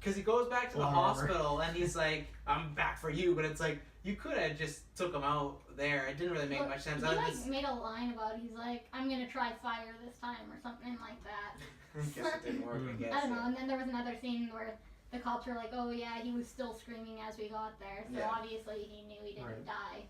because he goes back to the Long armor. hospital and he's like, I'm back for you, but it's like you could have just took him out there. It didn't really make Well, much sense. He Other like than- made a line about he's like, I'm gonna try fire this time or something like that. I guess it didn't work. I guess. I don't know. yeah. And then there was another scene where the cops were like, oh yeah, he was still screaming as we got there, so Yeah. obviously he knew he didn't Right. die.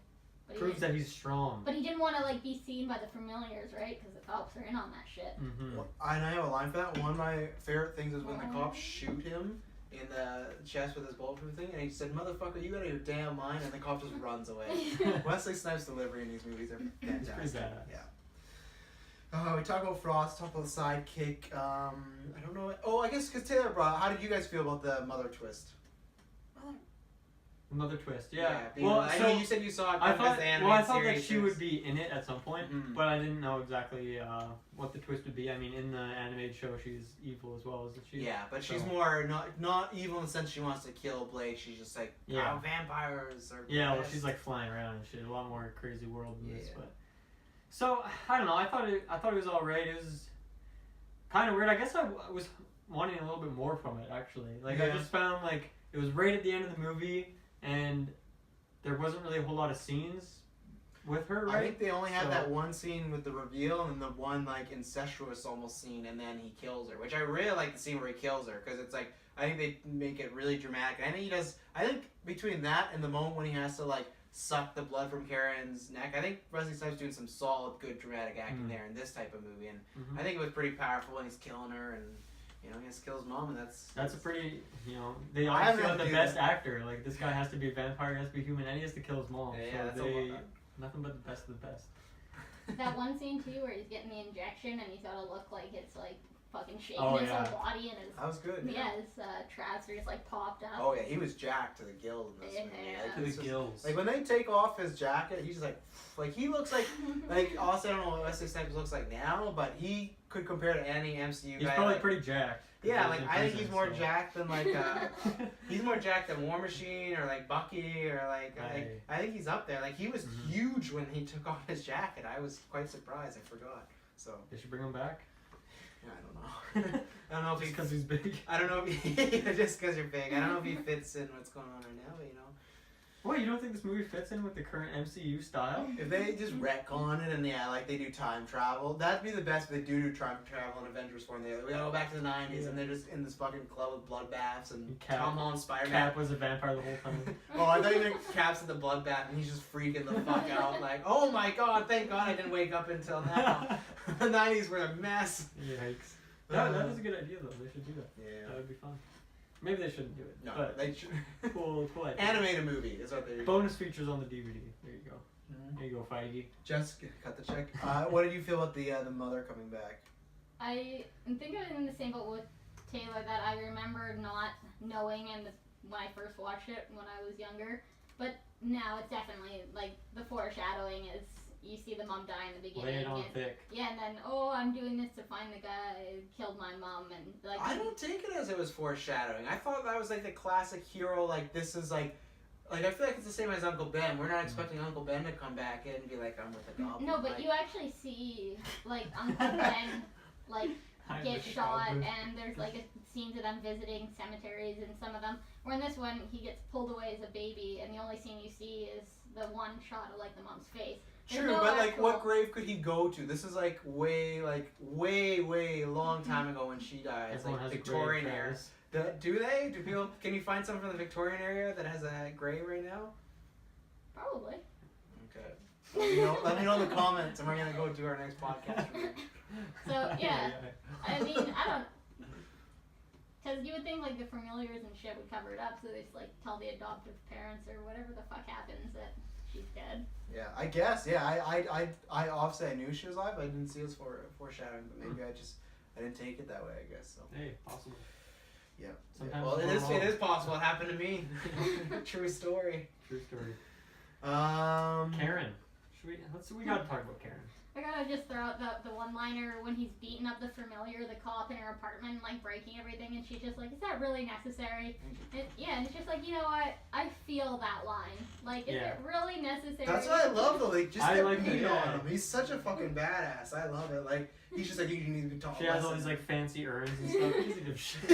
But he proves didn't- that he's strong. But he didn't want to like be seen by the familiars, right? Because the cops are in on that shit. Mm-hmm. Well, I have a line for that. One of my favorite things is when the cops shoot him in the chest with his bulletproof thing, and he said, "Motherfucker, you out of your damn mind," and the cop just runs away. Wesley Snipes' delivery in these movies are fantastic. badass. Yeah. We talk about Frost, talk about the sidekick. I don't know. Oh, I guess because Taylor brought. How did you guys feel about the mother twist? Another twist, yeah. being- Well, I so know you said you saw it. I because thought, the well, I animated thought that series she is- would be in it at some point, Mhm. but I didn't know exactly what the twist would be. I mean, in the animated show, she's evil as well, isn't she? Yeah, but she's So- more not evil in the sense she wants to kill Blade. She's just like, Yeah. oh, vampires are. Yeah, well, best." she's like flying around and shit. A lot more crazy world than this, Yeah. but so I don't know. I thought it was alright. It was kind of weird. I guess I was wanting a little bit more from it actually. Like I Yeah. just found like it was right at the end of the movie and there wasn't really a whole lot of scenes with her, I right? think they only had So- that one scene with the reveal and the one like incestuous almost scene, and then he kills her, which I really like the scene where he kills her because it's like I think they make it really dramatic. And I think he does. I think between that and the moment when he has to like suck the blood from Karen's neck, I think Wesley Snipes doing some solid, good dramatic acting Mhm. there in this type of movie, and Mhm. I think it was pretty powerful when he's killing her and. You know, he has to kill his mom, and That's a pretty, they I haven't obviously got had the to do best that. actor. Like this guy has to be a vampire, he has to be human, and he has to kill his mom. Yeah, so that's a they lot. nothing but the best of the best. That one scene too where he's getting the injection and he's gotta look like it's like fucking shaking Oh, his yeah. whole body and his That was good. his traps are just like popped up. Oh yeah, he was jacked to the gills in this movie. Yeah. Like, To the this was- gills. Like when they take off his jacket, he's like he looks like also I don't know what Wesley Snipes looks like now, but he could compare to any MCU He's guy. probably like, pretty jacked. yeah, He was like in I think prison, he's more so. jacked than like he's more jacked than War Machine or like Bucky or like Right. I think he's up there. Like he was Mhm. huge when he took off his jacket. I was quite surprised. I forgot. So They should bring him back. yeah, I don't know. I don't know if Just he because he's big. I don't know if he, just because you're big. I don't know if he fits in what's going on right now, but you know. What, you don't think this movie fits in with the current MCU style? If they just retcon it and yeah, like they do time travel, that'd be the best. If they do time travel in Avengers form, we gotta go back to the '90s and they're just in this fucking club with bloodbaths and Cap- Tom Holland Spider-Man. Cap was a vampire the whole time. Oh, I thought you meant Cap's at the bloodbath and he's just freaking the fuck out. Like, oh my god, thank God I didn't wake up until now. The '90s were a mess. Yikes. That is a good idea though. They should do that. Yeah. That would be fun. Maybe they shouldn't do it. No, but they should. cool idea. Animate a movie is what they. Bonus features on the DVD. There you go. Mhm. There you go, Feige. Just cut the check. What did you feel about the mother coming back? I think I'm in the same boat with Taylor that I remember not knowing when I first watched it when I was younger, but now it's definitely like the foreshadowing is you see the mom die in the Lay it beginning. on And, thick. yeah, and then I'm doing this to find the guy who killed my mom and like I don't take it as it was foreshadowing. I thought that was like the classic hero. Like this is like like I feel like it's the same as Uncle Ben. We're not expecting Uncle Ben to come back in and be like, I'm with a goblin. No, but like, you actually see like Uncle Ben like get shot, and there's like scenes of them visiting cemeteries and some of them. Where in this one, he gets pulled away as a baby, and the only scene you see is the one shot of like the mom's face. There's True, no but like, actual- what grave could he go to? This is like way long time ago when she died. It's Everyone like has a Victorian grave, era. Travis. Do they? Do people? Can you find someone from the Victorian area that has a grave right now? Probably. Okay. Let me know in the comments, and we're gonna go do our next podcast. From there. So yeah, I mean I don't. Because you would think like the familiars and shit would cover it up, so they just like tell the adoptive parents or whatever the fuck happens that she's dead. Yeah, I guess. Yeah, I obviously I knew she was alive, but I didn't see it as foreshadowing. But maybe I didn't take it that way. I guess so. Hey, possible. Yeah. Sometimes Well, it's it is possible. It happened to me. True story. True story. Karen. Karen. We gotta talk about Karen. I gotta just throw out the one-liner when he's beating up the familiar, the cop in her apartment, like breaking everything, and she's just like, is that really necessary? And it's just like, you know what? I feel that line. Like, is it really necessary? That's what I love though. Like, just I get like beat it, on yeah. him. He's such a fucking badass. I love it. Like, he's just like, you need to be taught. She has all these like fancy urns and stuff. Easy to shit.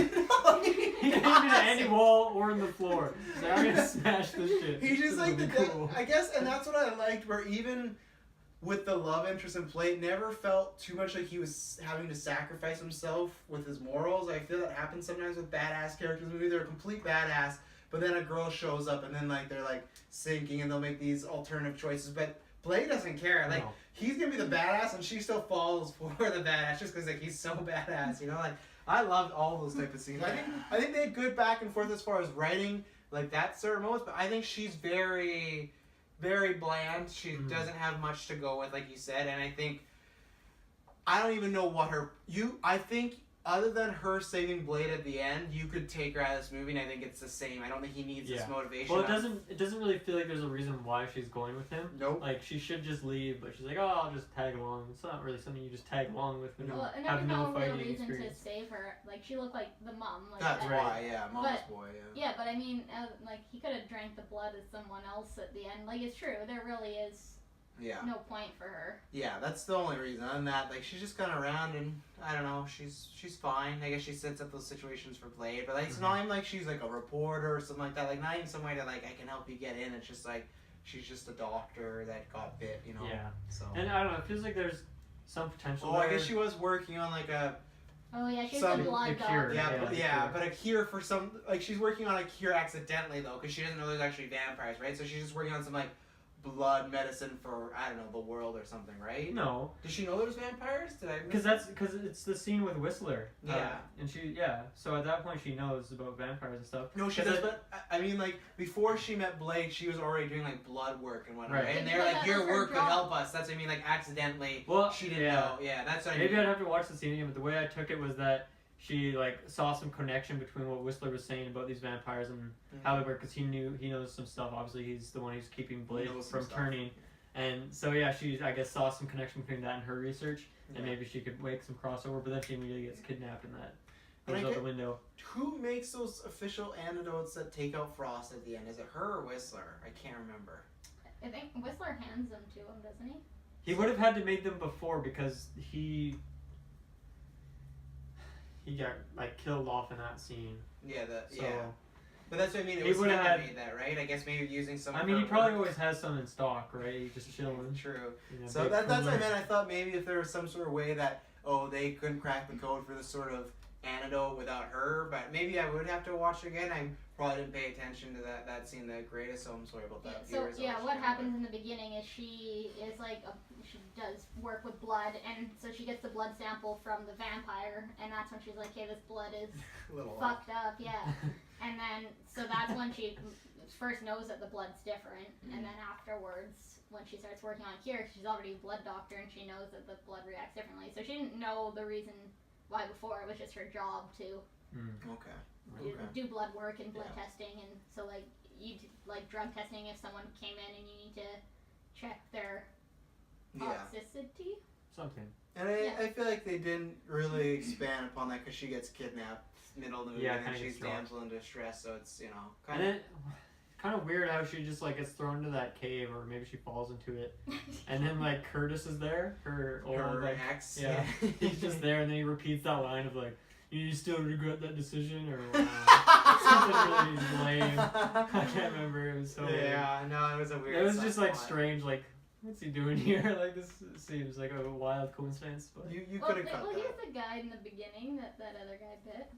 He He can aim it at any wall or in the floor. So I'm gonna smash this shit. He's just This like will the be cool. I guess, and that's what I liked. Where even with the love interest in play, it never felt too much like he was having to sacrifice himself with his morals. I feel that happens sometimes with badass characters in the movie. They're a complete badass, but then a girl shows up and then like they're like sinking and they'll make these alternative choices. But Blade doesn't care. Like No. he's gonna be the badass and she still falls for the badass just because like he's so badass. You know, like I loved all those type of scenes. I think they had good back and forth as far as writing like that certain moments. But I think she's very bland. She doesn't have much to go with, like you said, and I think I don't even know what I think other than her saving Blade at the end, you could take her out of this movie, and I think it's the same. I don't think he needs this motivation. Well, it doesn't really feel like there's a reason why she's going with him. Nope. Like she should just leave, but she's like, oh, I'll just tag along. It's not really something you just tag along with when you Well, and have there's no no real fighting reason experience. to save her. Like she looked like the mom. Like That's that. why, yeah, mama's But- boy, yeah. Yeah, but I mean, like he could have drank the blood of someone else at the end. Like it's true, there really is Yeah. no point for her. Yeah, that's the only reason. Other than that, like she's just kind of around, and I don't know, she's fine. I guess she sets up those situations for Blade, but like, it's not even like she's like a reporter or something like that. Like not even some way to like I can help you get in. It's just like she's just a doctor that got bit, you know. Yeah. So. And I don't know. It feels like there's some potential. Oh, I there. guess she was working on like a Oh yeah, she's Some- the blood the dog. cure. yeah, Yeah, but a cure for some like she's working on a cure accidentally though because she doesn't know there's actually vampires, right? So she's just working on some like blood medicine for I don't know the world or something, right? No, Does she know there's vampires? Did I? because it's the scene with Whistler. Yeah. And she so at that point she knows about vampires and stuff. No, she 'Cause does, but I mean, like, before she met Blade, she was already doing, like, blood work and whatnot, Right. right? And Yeah, they're like, that your was her work could job. help us. That's what I mean, like, accidentally. Well, She didn't yeah. know. Yeah, that's what I Maybe mean. I'd have to watch the scene again, but the way I took it was that she like saw some connection between what Whistler was saying about these vampires and how they work, because he knows some stuff. Obviously, he's the one who's keeping Blade knows some from stuff. turning, and so yeah, she I guess saw some connection between that and her research, and Yeah. maybe she could make some crossover. But then she immediately gets kidnapped, and that And I goes out get- the window. Who makes those official antidotes that take out Frost at the end? Is it her or Whistler? I can't remember. I think Whistler hands them to him, doesn't he? He would have had to make them before because he got like killed off in that scene. Yeah, So yeah. But that's what I mean. It He was him would've that had- made that, right? I guess maybe using some. I of mean, her he probably work. always has some in stock, right? He just chilling. True. in a So big that's what I cooler. meant. I thought maybe if there was some sort of way that they couldn't crack the code for this sort of antidote without her, but maybe I would have to watch it again. I probably didn't pay attention to that scene the greatest, so I'm sorry about that. So viewers. yeah, I'll what just happens in the beginning is she is like she does work with blood, and so she gets the blood sample from the vampire, and that's when she's like, "Hey, this blood is a little fucked up," yeah. And then so that's when she first knows that the blood's different, and then afterwards, when she starts working on cure, she's already a blood doctor, and she knows that the blood reacts differently. So she didn't know the reason why before. It was just her job to Okay. do blood work and blood testing, and so like you like drug testing if someone came in and you need to check their Yeah. toxicity. Something. And I feel like they didn't really expand upon that because she gets kidnapped middle of the movie Yeah, and then kinda she's gets dropped. damsel in distress, so it's, And kind of. then kind of weird how she just like gets thrown into that cave, or maybe she falls into it, and then like Curtis is there, her old like ex. yeah, he's just there, and then he repeats that line of like, "You still regret that decision?" or something really lame. I can't remember. It was so weird. Yeah, no, it was a weird. It was just like subplot. strange. Like, what's he doing here? Like, this seems like a wild coincidence. But You Well, could have cut here's that. the guy in the beginning that other guy bit.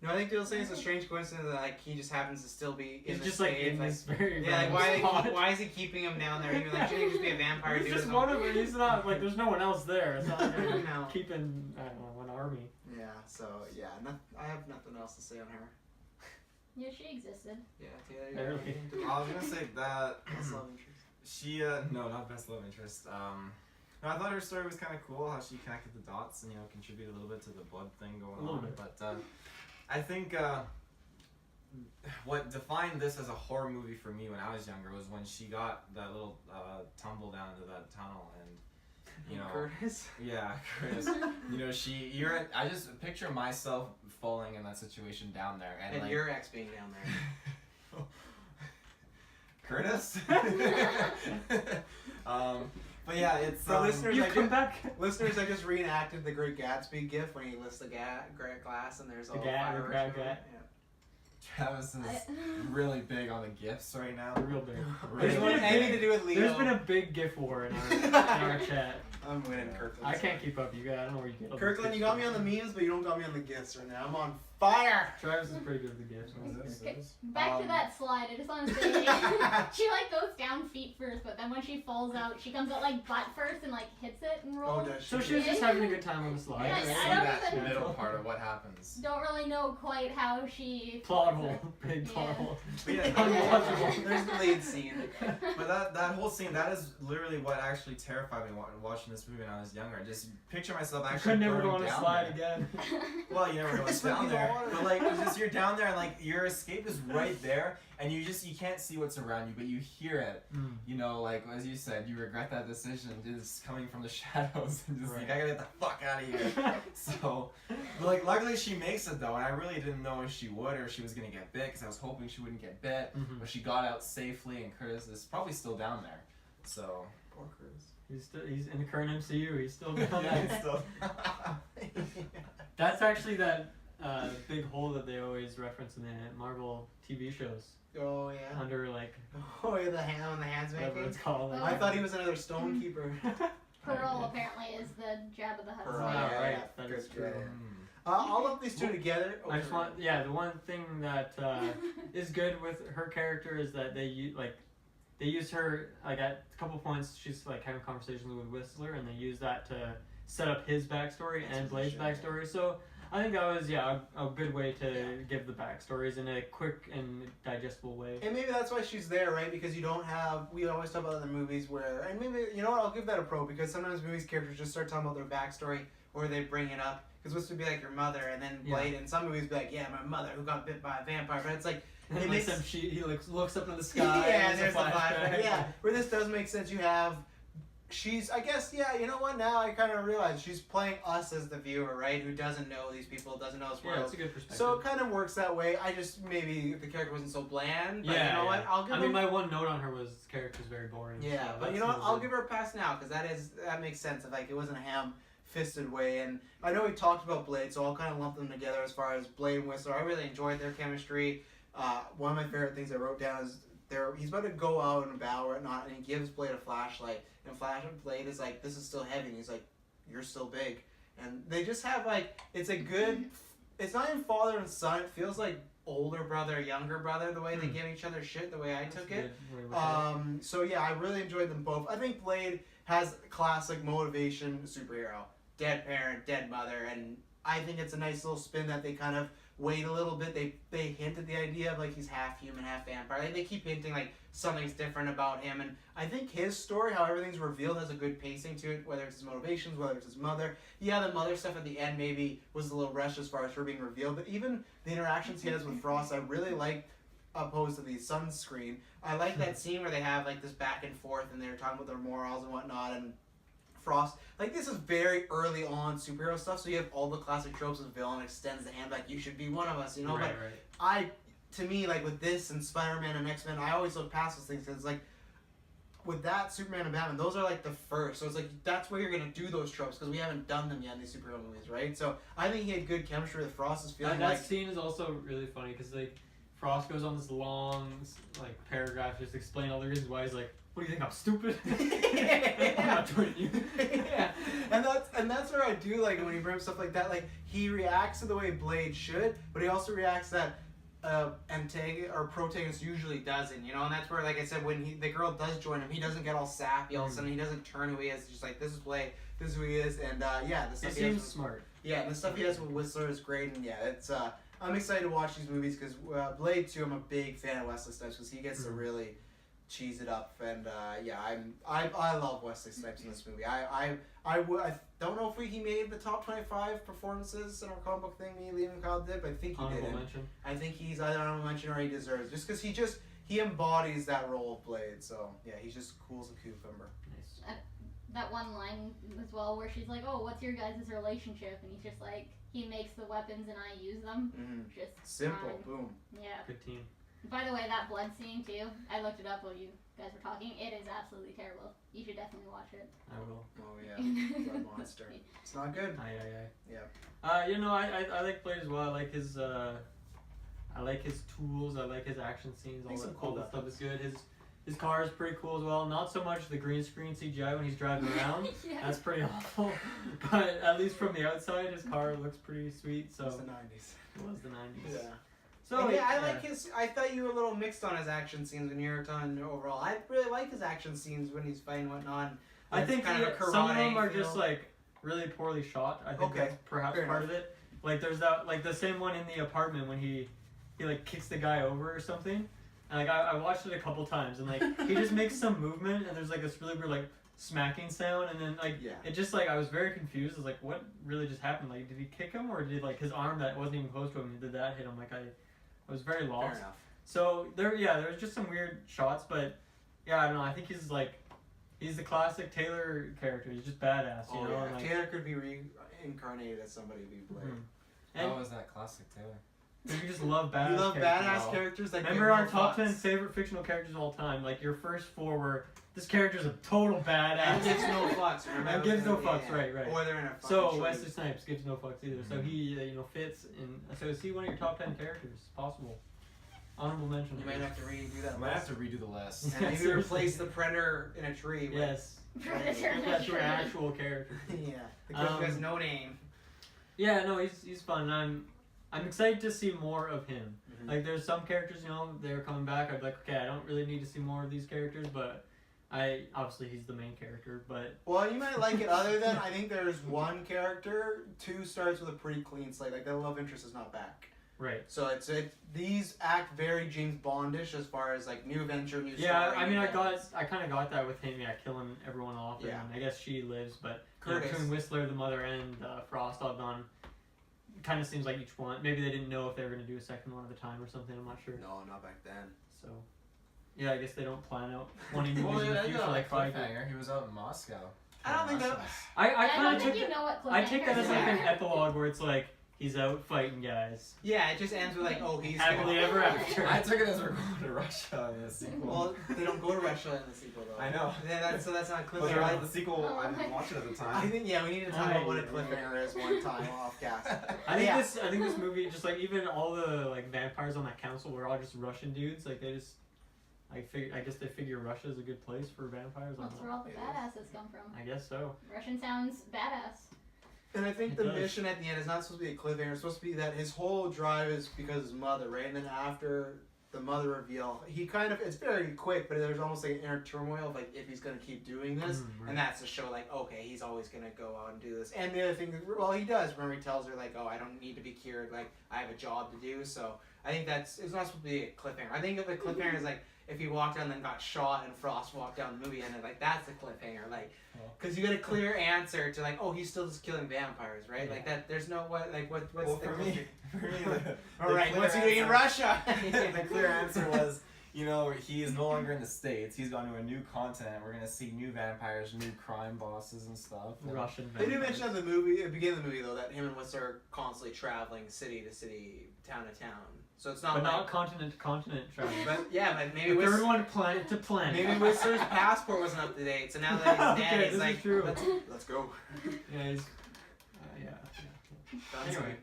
No, I think they'll say it's a strange coincidence that like he just happens to still be in he's this just like cave, in like, this very yeah, like random spot. why is he keeping him down there? Even like shouldn't he just be a vampire? He's doing just his one own- of them. He's not like there's no one else there. It's not like they're No. keeping I don't know an army. Yeah. So yeah, I have nothing else to say on her. Yeah, she existed. Yeah, Taylor. Barely. I was gonna say that Best love interest. she no, not best love interest. No, I thought her story was kind of cool. How she connected the dots and contributed a little bit to the blood thing going A little on. bit. But I think what defined this as a horror movie for me when I was younger was when she got that little tumble down into that tunnel and. Curtis. Yeah, Chris. I just picture myself falling in that situation down there, and like your ex being down there. Curtis. But yeah, it's For listeners, You I come just, back. listeners, I just reenacted the Great Gatsby gif when he lifts the glass and there's all The gat, fireworks. gat, everywhere. gat. Travis is really big on the gifts right now. Real big. There's There's one been a anything big- to do with Leo. There's been a big GIF war in our chat. I'm winning, Kirkland. I can't keep up. You guys, I don't know where you get. all these Kirkland, you GIFs got me from. on the memes, but you don't got me on the gifts right now. I'm on fire. Travis is pretty good with the GIFs. Okay, back to that slide. I just want to say, she like goes down feet first, but then when she falls out, she comes out like butt first and like hits it and rolls. does So she was just having a good time on the slide. Yeah, I see I don't that even- middle part of what happens. Don't really know quite how she. Plot hole. Big plot Yeah. hole. But yeah, Unwatchable. There's the lead scene. But that whole scene, that is literally what actually terrified me watching this movie when I was younger. Just picture myself I actually could never going go on a down slide there. again. Well, you never know what's Chris, down you there. don't wanna- But like, it's just you're down there and like your escape is right there, and you can't see what's around you, but you hear it. Like as you said, you regret that decision. It's coming from the shadows, and just like I gotta get the fuck out of here. So, but like luckily she makes it though, and I really didn't know if she would or if she was gonna get bit, because I was hoping she wouldn't get bit. Mhm. But she got out safely, and Curtis is probably still down there. So. Poor Curtis. He's in the current MCU. He's still down Yeah, there. it's still. That's actually that big hole that they always reference in the Marvel TV shows. Oh yeah. Under like Oh yeah, the hand on the hands whatever making. it's called. Like, I thought he was another stone keeper. Pearl apparently is the Jabba the Hutt. Pearl, slave. yeah, yeah, right. yeah, That good, is true. yeah, yeah. I'll lump these two together. I just want, the one thing that is good with her character is that they use her like at a couple points. She's like having conversations with Whistler, and they use that to set up his backstory and Blade's backstory. So I think that was a good way to give the backstories in a quick and digestible way. And maybe that's why she's there, right? Because you don't have. We always talk about other movies where, and maybe you know what? I'll give that a pro because sometimes movies characters just start talking about their backstory or they bring it up. Because this would be like your mother, and then Blade, and some movies be like, yeah, my mother who got bit by a vampire. But it's like. And It like makes- he looks up in the sky. Yeah, and there's the flashback. flashback. Yeah, where this does make sense. You have, I guess, yeah. You know what? Now I kind of realize she's playing us as the viewer, right? Who doesn't know these people, doesn't know this Yeah, world. it's a good perspective. So it kind of works that way. I just maybe the character wasn't so bland. But yeah, you know what? I'll give I her. mean, my one note on her was the character's very boring. Yeah, so but you that's know what? no I'll good. give her a pass now because that makes sense. If like it wasn't a ham-fisted way, and I know we talked about Blade, so I'll kind of lump them together as far as Blade and Whistler. I really enjoyed their chemistry. One of my favorite things I wrote down is he's about to go out and battle or whatnot, and he gives Blade a flashlight, and Blade is like, "This is still heavy," and he's like, "You're still big," and they just have like it's a good. It's not even father and son. It feels like older brother, younger brother. The way they give each other shit, the way I took it. So yeah, I really enjoyed them both. I think Blade has classic motivation superhero. Dead parent, dead mother, and I think it's a nice little spin that they kind of wait a little bit. They hint at the idea of like he's half human, half vampire. Like, they keep hinting like something's different about him, and I think his story, how everything's revealed, has a good pacing to it, whether it's his motivations, whether it's his mother. Yeah, the mother stuff at the end maybe was a little rushed as far as her being revealed, but even the interactions he has with Frost, I really like. Opposed to the sunscreen, I like that scene where they have like this back and forth, and they're talking about their morals and whatnot, and Frost, like this is very early on superhero stuff, so you have all the classic tropes of the villain extends the hand like you should be one of us, you know. Right, But to me, like with this and Spider-Man and X-Men, I always look past those things. 'Cause it's like with that, Superman and Batman, those are like the first. So it's like that's where you're gonna do those tropes because we haven't done them yet in these superhero movies, right? So I think he had good chemistry with Frost's feeling that like. scene is also really funny because like Frost goes on this long like paragraph just to explain all the reasons why he's like, what do you think, I'm stupid? I'm not joining you. Yeah, and that's where I do like it when he brings stuff like that. Like he reacts to the way Blade should, but he also reacts that antagonist or protagonist usually doesn't. You know, and that's where, like I said, when the girl does join him, he doesn't get all sappy all of a sudden. He doesn't turn who he is. It's just like this is Blade, this is who he is, and yeah, the stuff He seems smart. Yeah, and the stuff he has with Whistler is great, and yeah, it's I'm excited to watch these movies because Blade 2, I'm a big fan of Wesley Snipes because he gets to really cheese it up, and yeah, I love Wesley Snipes in this movie. I don't know if he made the top 25 performances in our comic book thing. Me, Liam, and Kyle did, but I think he Honorable did. mention. I think he's either honorable mention or he deserves just because he embodies that role of Blade. So yeah, he's just cool as a cucumber. Nice. That one line as well where she's like, "Oh, what's your guys' relationship?" And he's just like, "He makes the weapons and I use them." Mm-hmm. Just Simple, fine. boom. Yeah. Good team. By the way, that blood scene too, I looked it up while you guys were talking. It is absolutely terrible. You should definitely watch it. I will. Oh yeah, blood monster. It's not good. Aye. Yeah. You know, I like Blade as well. I like his tools. I like his action scenes. All that stuff is good. His car is pretty cool as well. Not so much the green screen CGI when he's driving around. Yeah. That's pretty awful. But at least from the outside, his car looks pretty sweet. So It's the 90s. it was the 90s. Yeah. So And yeah, I like his. I thought you were a little mixed on his action scenes when you were talking overall. I really like his action scenes when he's fighting and whatnot. I think kind of a some of karate them are feel. just like really poorly shot. I think Okay, that's perhaps fair part of it. Like there's that like the same one in the apartment when he like kicks the guy over or something. And like I watched it a couple times and like he just makes some movement and there's like this really weird like smacking sound and then like Yeah. it just like I was very confused. I was like, what really just happened? Like did he kick him or did like his arm that wasn't even close to him did that hit him? Like I was very lost. Fair enough. So there's just some weird shots, but yeah, I don't know. I think he's the classic Taylor character. He's just badass, you Oh know. yeah. And, like, Taylor could be reincarnated as somebody to be Blade. mhm. And How is that classic Taylor? you just love badass. You love characters. badass Wow. characters that Remember give our no top fucks. 10 favorite fictional characters of all time? Like your first four were this character's a total And badass. gives no fucks. Remember? And gives no Yeah, fucks, yeah. right. Or they're in a fucking So tree. Wesley Snipes gives no fucks either. So he fits in. So is he one of your top 10 characters? Possible. Honorable mention. You might have to redo that. I might have list. to redo the list. And maybe replace the Predator in a tree. With, Yes. Predator. That's your actual character. yeah. The guy who has Um, no name. Yeah, no, he's fun. I'm excited to see more of him. Mhm. Like there's some characters, they're coming back. I'd be like, okay, I don't really need to see more of these characters, but obviously he's the main character, but Well, you might like it other than I think there's one character. 2 starts with a pretty clean slate. Like the love interest is not back. right. So these act very James Bondish as far as like new adventure, new story. Yeah, I mean, new I villains. kind of got that with him. Yeah, killing everyone off, Yeah. and I guess she lives, but Curtis. between Whistler, the mother, and Frost all gone. Kind of seems like each one. Maybe they didn't know if they were gonna do a second one at a time or something. I'm not sure. No, not back then. So, yeah, I guess they don't plan out 20 Well, movies in the yeah, future like 5 years. cliffhanger. He was out in Moscow. I don't think that. I I kind don't of think took you know what I take that as like an cliffhangers are. epilogue where it's like he's out fighting guys. Yeah, it just ends with like, oh, he's Happily gonna- ever after. I took it as we're going to Russia in the sequel. Well, they don't go to Russia in the sequel though. I know. Yeah, that's not But they're cliffhanger. the sequel. Oh I my didn't watch it at the I time. think we need to talk about what a cliffhanger is one time off cast. I think Yeah. I think this movie, just like even all the like vampires on that council were all just Russian dudes. Like they just, I guess they figure Russia is a good place for vampires. I That's don't where know. all the badasses come from. I guess so. Russian sounds badass. And I think It the does. mission at the end is not supposed to be a cliffhanger. It's supposed to be that his whole drive is because of his mother, right? And then after the mother reveal, he kind of, it's very quick, but there's almost like an inner turmoil of like if he's going to keep doing this. Right. And that's to show like, okay, he's always going to go out and do this. And the other thing, well, he does. Remember, he tells her like, oh, I don't need to be cured. Like, I have a job to do. So I think it's not supposed to be a cliffhanger. I think if a cliffhanger is like, if he walked out and then got shot and Frost walked down the movie and then like that's a cliffhanger, like, because you get a clear answer to like, oh, he's still just killing vampires, right? Yeah. Like that. There's no what's Well, the for me, the the all right, clear what's he doing in answer- Russia? the clear answer was you know, he is no longer in the States. He's gone to a new continent. We're gonna see new vampires, new crime bosses and stuff. And Russian They do vampires. mention in the movie, at the beginning of the movie though, that him and Whistler are constantly traveling city to city, town to town. So it's not But like, not continent to continent travel. but yeah, but maybe The third Whistler, one, planet to planet. maybe Whistler's passport wasn't up to date. So now that he's dead, Okay, he's this like, is true. let's go. Yeah, he's, yeah. Anyway.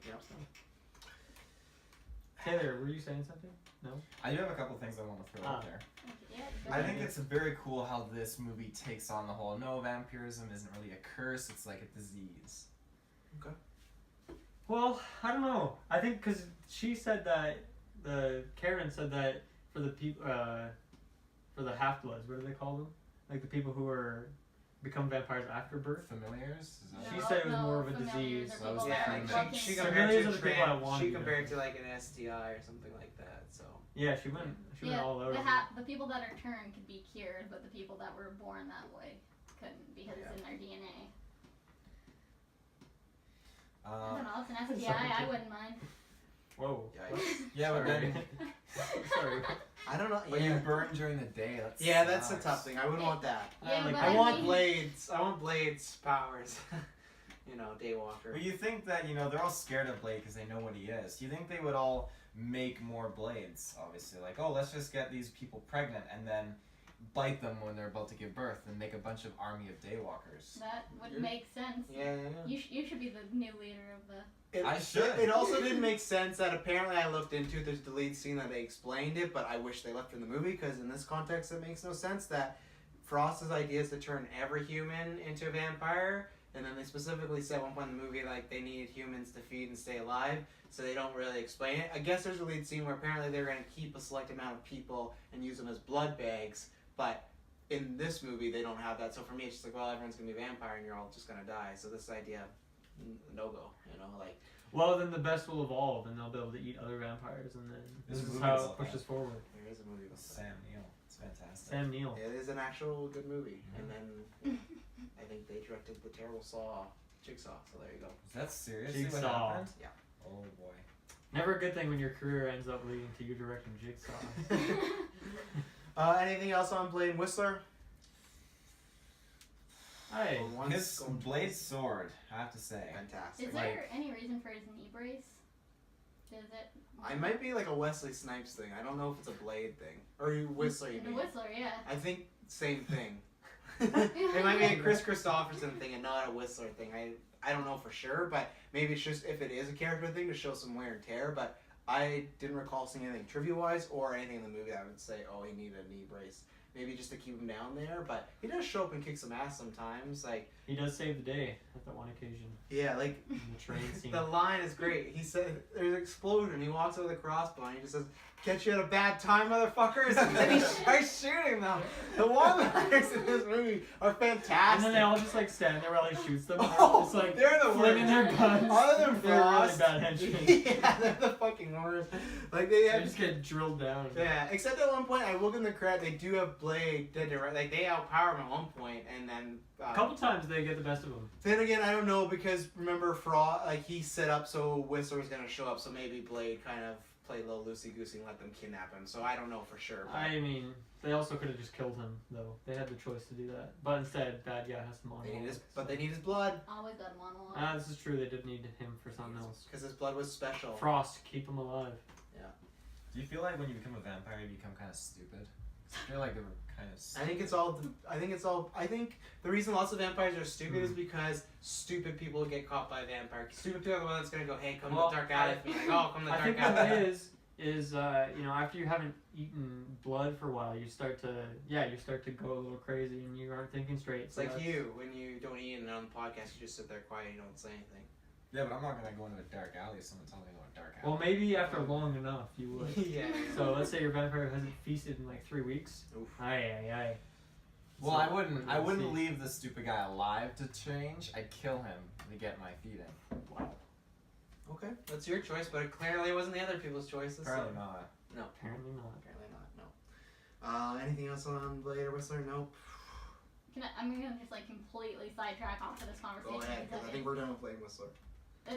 Taylor, were you saying something? No? I do have a couple things I want to throw out there. Yeah, go I ahead. think it's very cool how this movie takes on the whole no, vampirism isn't really a curse, it's like a disease. Well, I don't know. I think because she said that, Karen said that for the people, for the half-bloods, what do they call them? Like the people who become vampires after birth? Familiars? Is that She said it was more of a familiars disease. are That was people the that thing are that- looking she for- compared Familiars to are the people I want she to be compared to like an STI or something like that. So Yeah, she went all out. the people that are turned could be cured, but the people that were born that way couldn't because it's in their DNA. I don't know, it's an STI, I wouldn't mind. Whoa. Yeah, but then Sorry. I don't know. when you burn during the day, that's Yeah, that's a tough thing. I wouldn't want that. Yeah, like, but I want mean- Blades. I want Blades powers. You know, Daywalker. But you think that, you know, they're all scared of Blade because they know what he is. You think they would all make more Blades, obviously. Like, oh, let's just get these people pregnant and then bite them when they're about to give birth and make a bunch of army of Daywalkers. That would make sense. Yeah. You should be the new leader of the... I should. It also didn't make sense that apparently I looked into the deleted scene that they explained it, but I wish they left in the movie because in this context it makes no sense that Frost's idea is to turn every human into a vampire, and then they specifically said at one point in the movie like they needed humans to feed and stay alive, so they don't really explain it. I guess there's a lead scene where apparently they're going to keep a select amount of people and use them as blood bags, but in this movie they don't have that. So for me it's just like, well, everyone's going to be a vampire and you're all just going to die. So this idea, no go, you know, like. Well, then the best will evolve, and they'll be able to eat other vampires, and then There's this a is movie how about it pushes that. forward. There is a movie about that. Sam Neill. It's fantastic. Sam Neill. It is an actual good movie, and then I think they directed the terrible Saw Jigsaw. So there you go. Is that seriously what Jigsaw. happened? Yeah. Oh boy. Never a good thing when your career ends up leading to you directing Jigsaw. Anything else on Blade and Whistler? Hey, Well, one's His going blade towards- sword, I have to say. Fantastic. Is Like- there any reason for his knee brace? Does it? I might be like a Wesley Snipes thing. I don't know if it's a Blade thing or you Whistler. You The mean? Whistler, yeah. I think same thing. It might be a Chris Christopherson thing and not a Whistler thing. I don't know for sure, but maybe it's just if it is a character thing to show some wear and tear. But I didn't recall seeing anything trivia wise or anything in the movie that would say, oh, he needed a knee brace. Maybe just to keep him down there, but he does show up and kick some ass sometimes. Like, he does save the day at that one occasion yeah, like in the train scene. the line is great. He said, "There's an explosion." He walks over the crossbow and he just says, "Catch you at a bad time, motherfuckers!" And then he starts shooting them. The one-liners in this movie are fantastic. And then they all just like stand there while he shoots them. And Oh, they're just like they're the flinging worst. their guns. Other than They're really Frost, bad henchmen. yeah, they're the fucking worst. Like they They have, just get drilled down. yeah. Except at one point, I will give them the credit. They do have Blade dead to right. Like they outpower him at one point, and then. A couple times they get the best of them. Then again, I don't know because remember, Frost like he set up so Whistler was gonna show up, so maybe Blade kind of played a little loosey goosey and let them kidnap him. So I don't know for sure. But I mean, they also could have just killed him, though. They had the choice to do that. But instead, bad guy has to they need monologue. his, but they need his blood Always got a monologue. This is true. They did need him for something else. because his blood was special. Frost, keep him alive. Do you feel like when you become a vampire, you become kind of stupid? 'Cause I feel like they were kind of. I think it's all. I think the reason lots of vampires are stupid is because stupid people get caught by a vampire. Stupid people are the ones that's gonna go, "Hey, come Well, to the dark alley with me." Like, "Oh, come to the I dark think alley." what it is you know, after you haven't eaten blood for a while, you start to go a little crazy and you aren't thinking straight. It's like you when you don't eat and on the podcast, you just sit there quiet, and you don't say anything. Yeah, but I'm not gonna go into a dark alley if someone tells me to go to a dark alley. Well, maybe after long enough you would. Yeah. So let's say your vampire hasn't feasted in like 3 weeks. Oof. Aye. Well, I wouldn't let's see. leave the stupid guy alive to change. I'd kill him to get my feeding. Wow. Okay, that's your choice, but it clearly wasn't the other people's choices. so- Apparently not. No. Apparently not. Apparently not. No. Anything else on Blade or Whistler? Nope. I'm gonna just like completely sidetrack off of this conversation. Go ahead, because I think we're done with Blade and Whistler.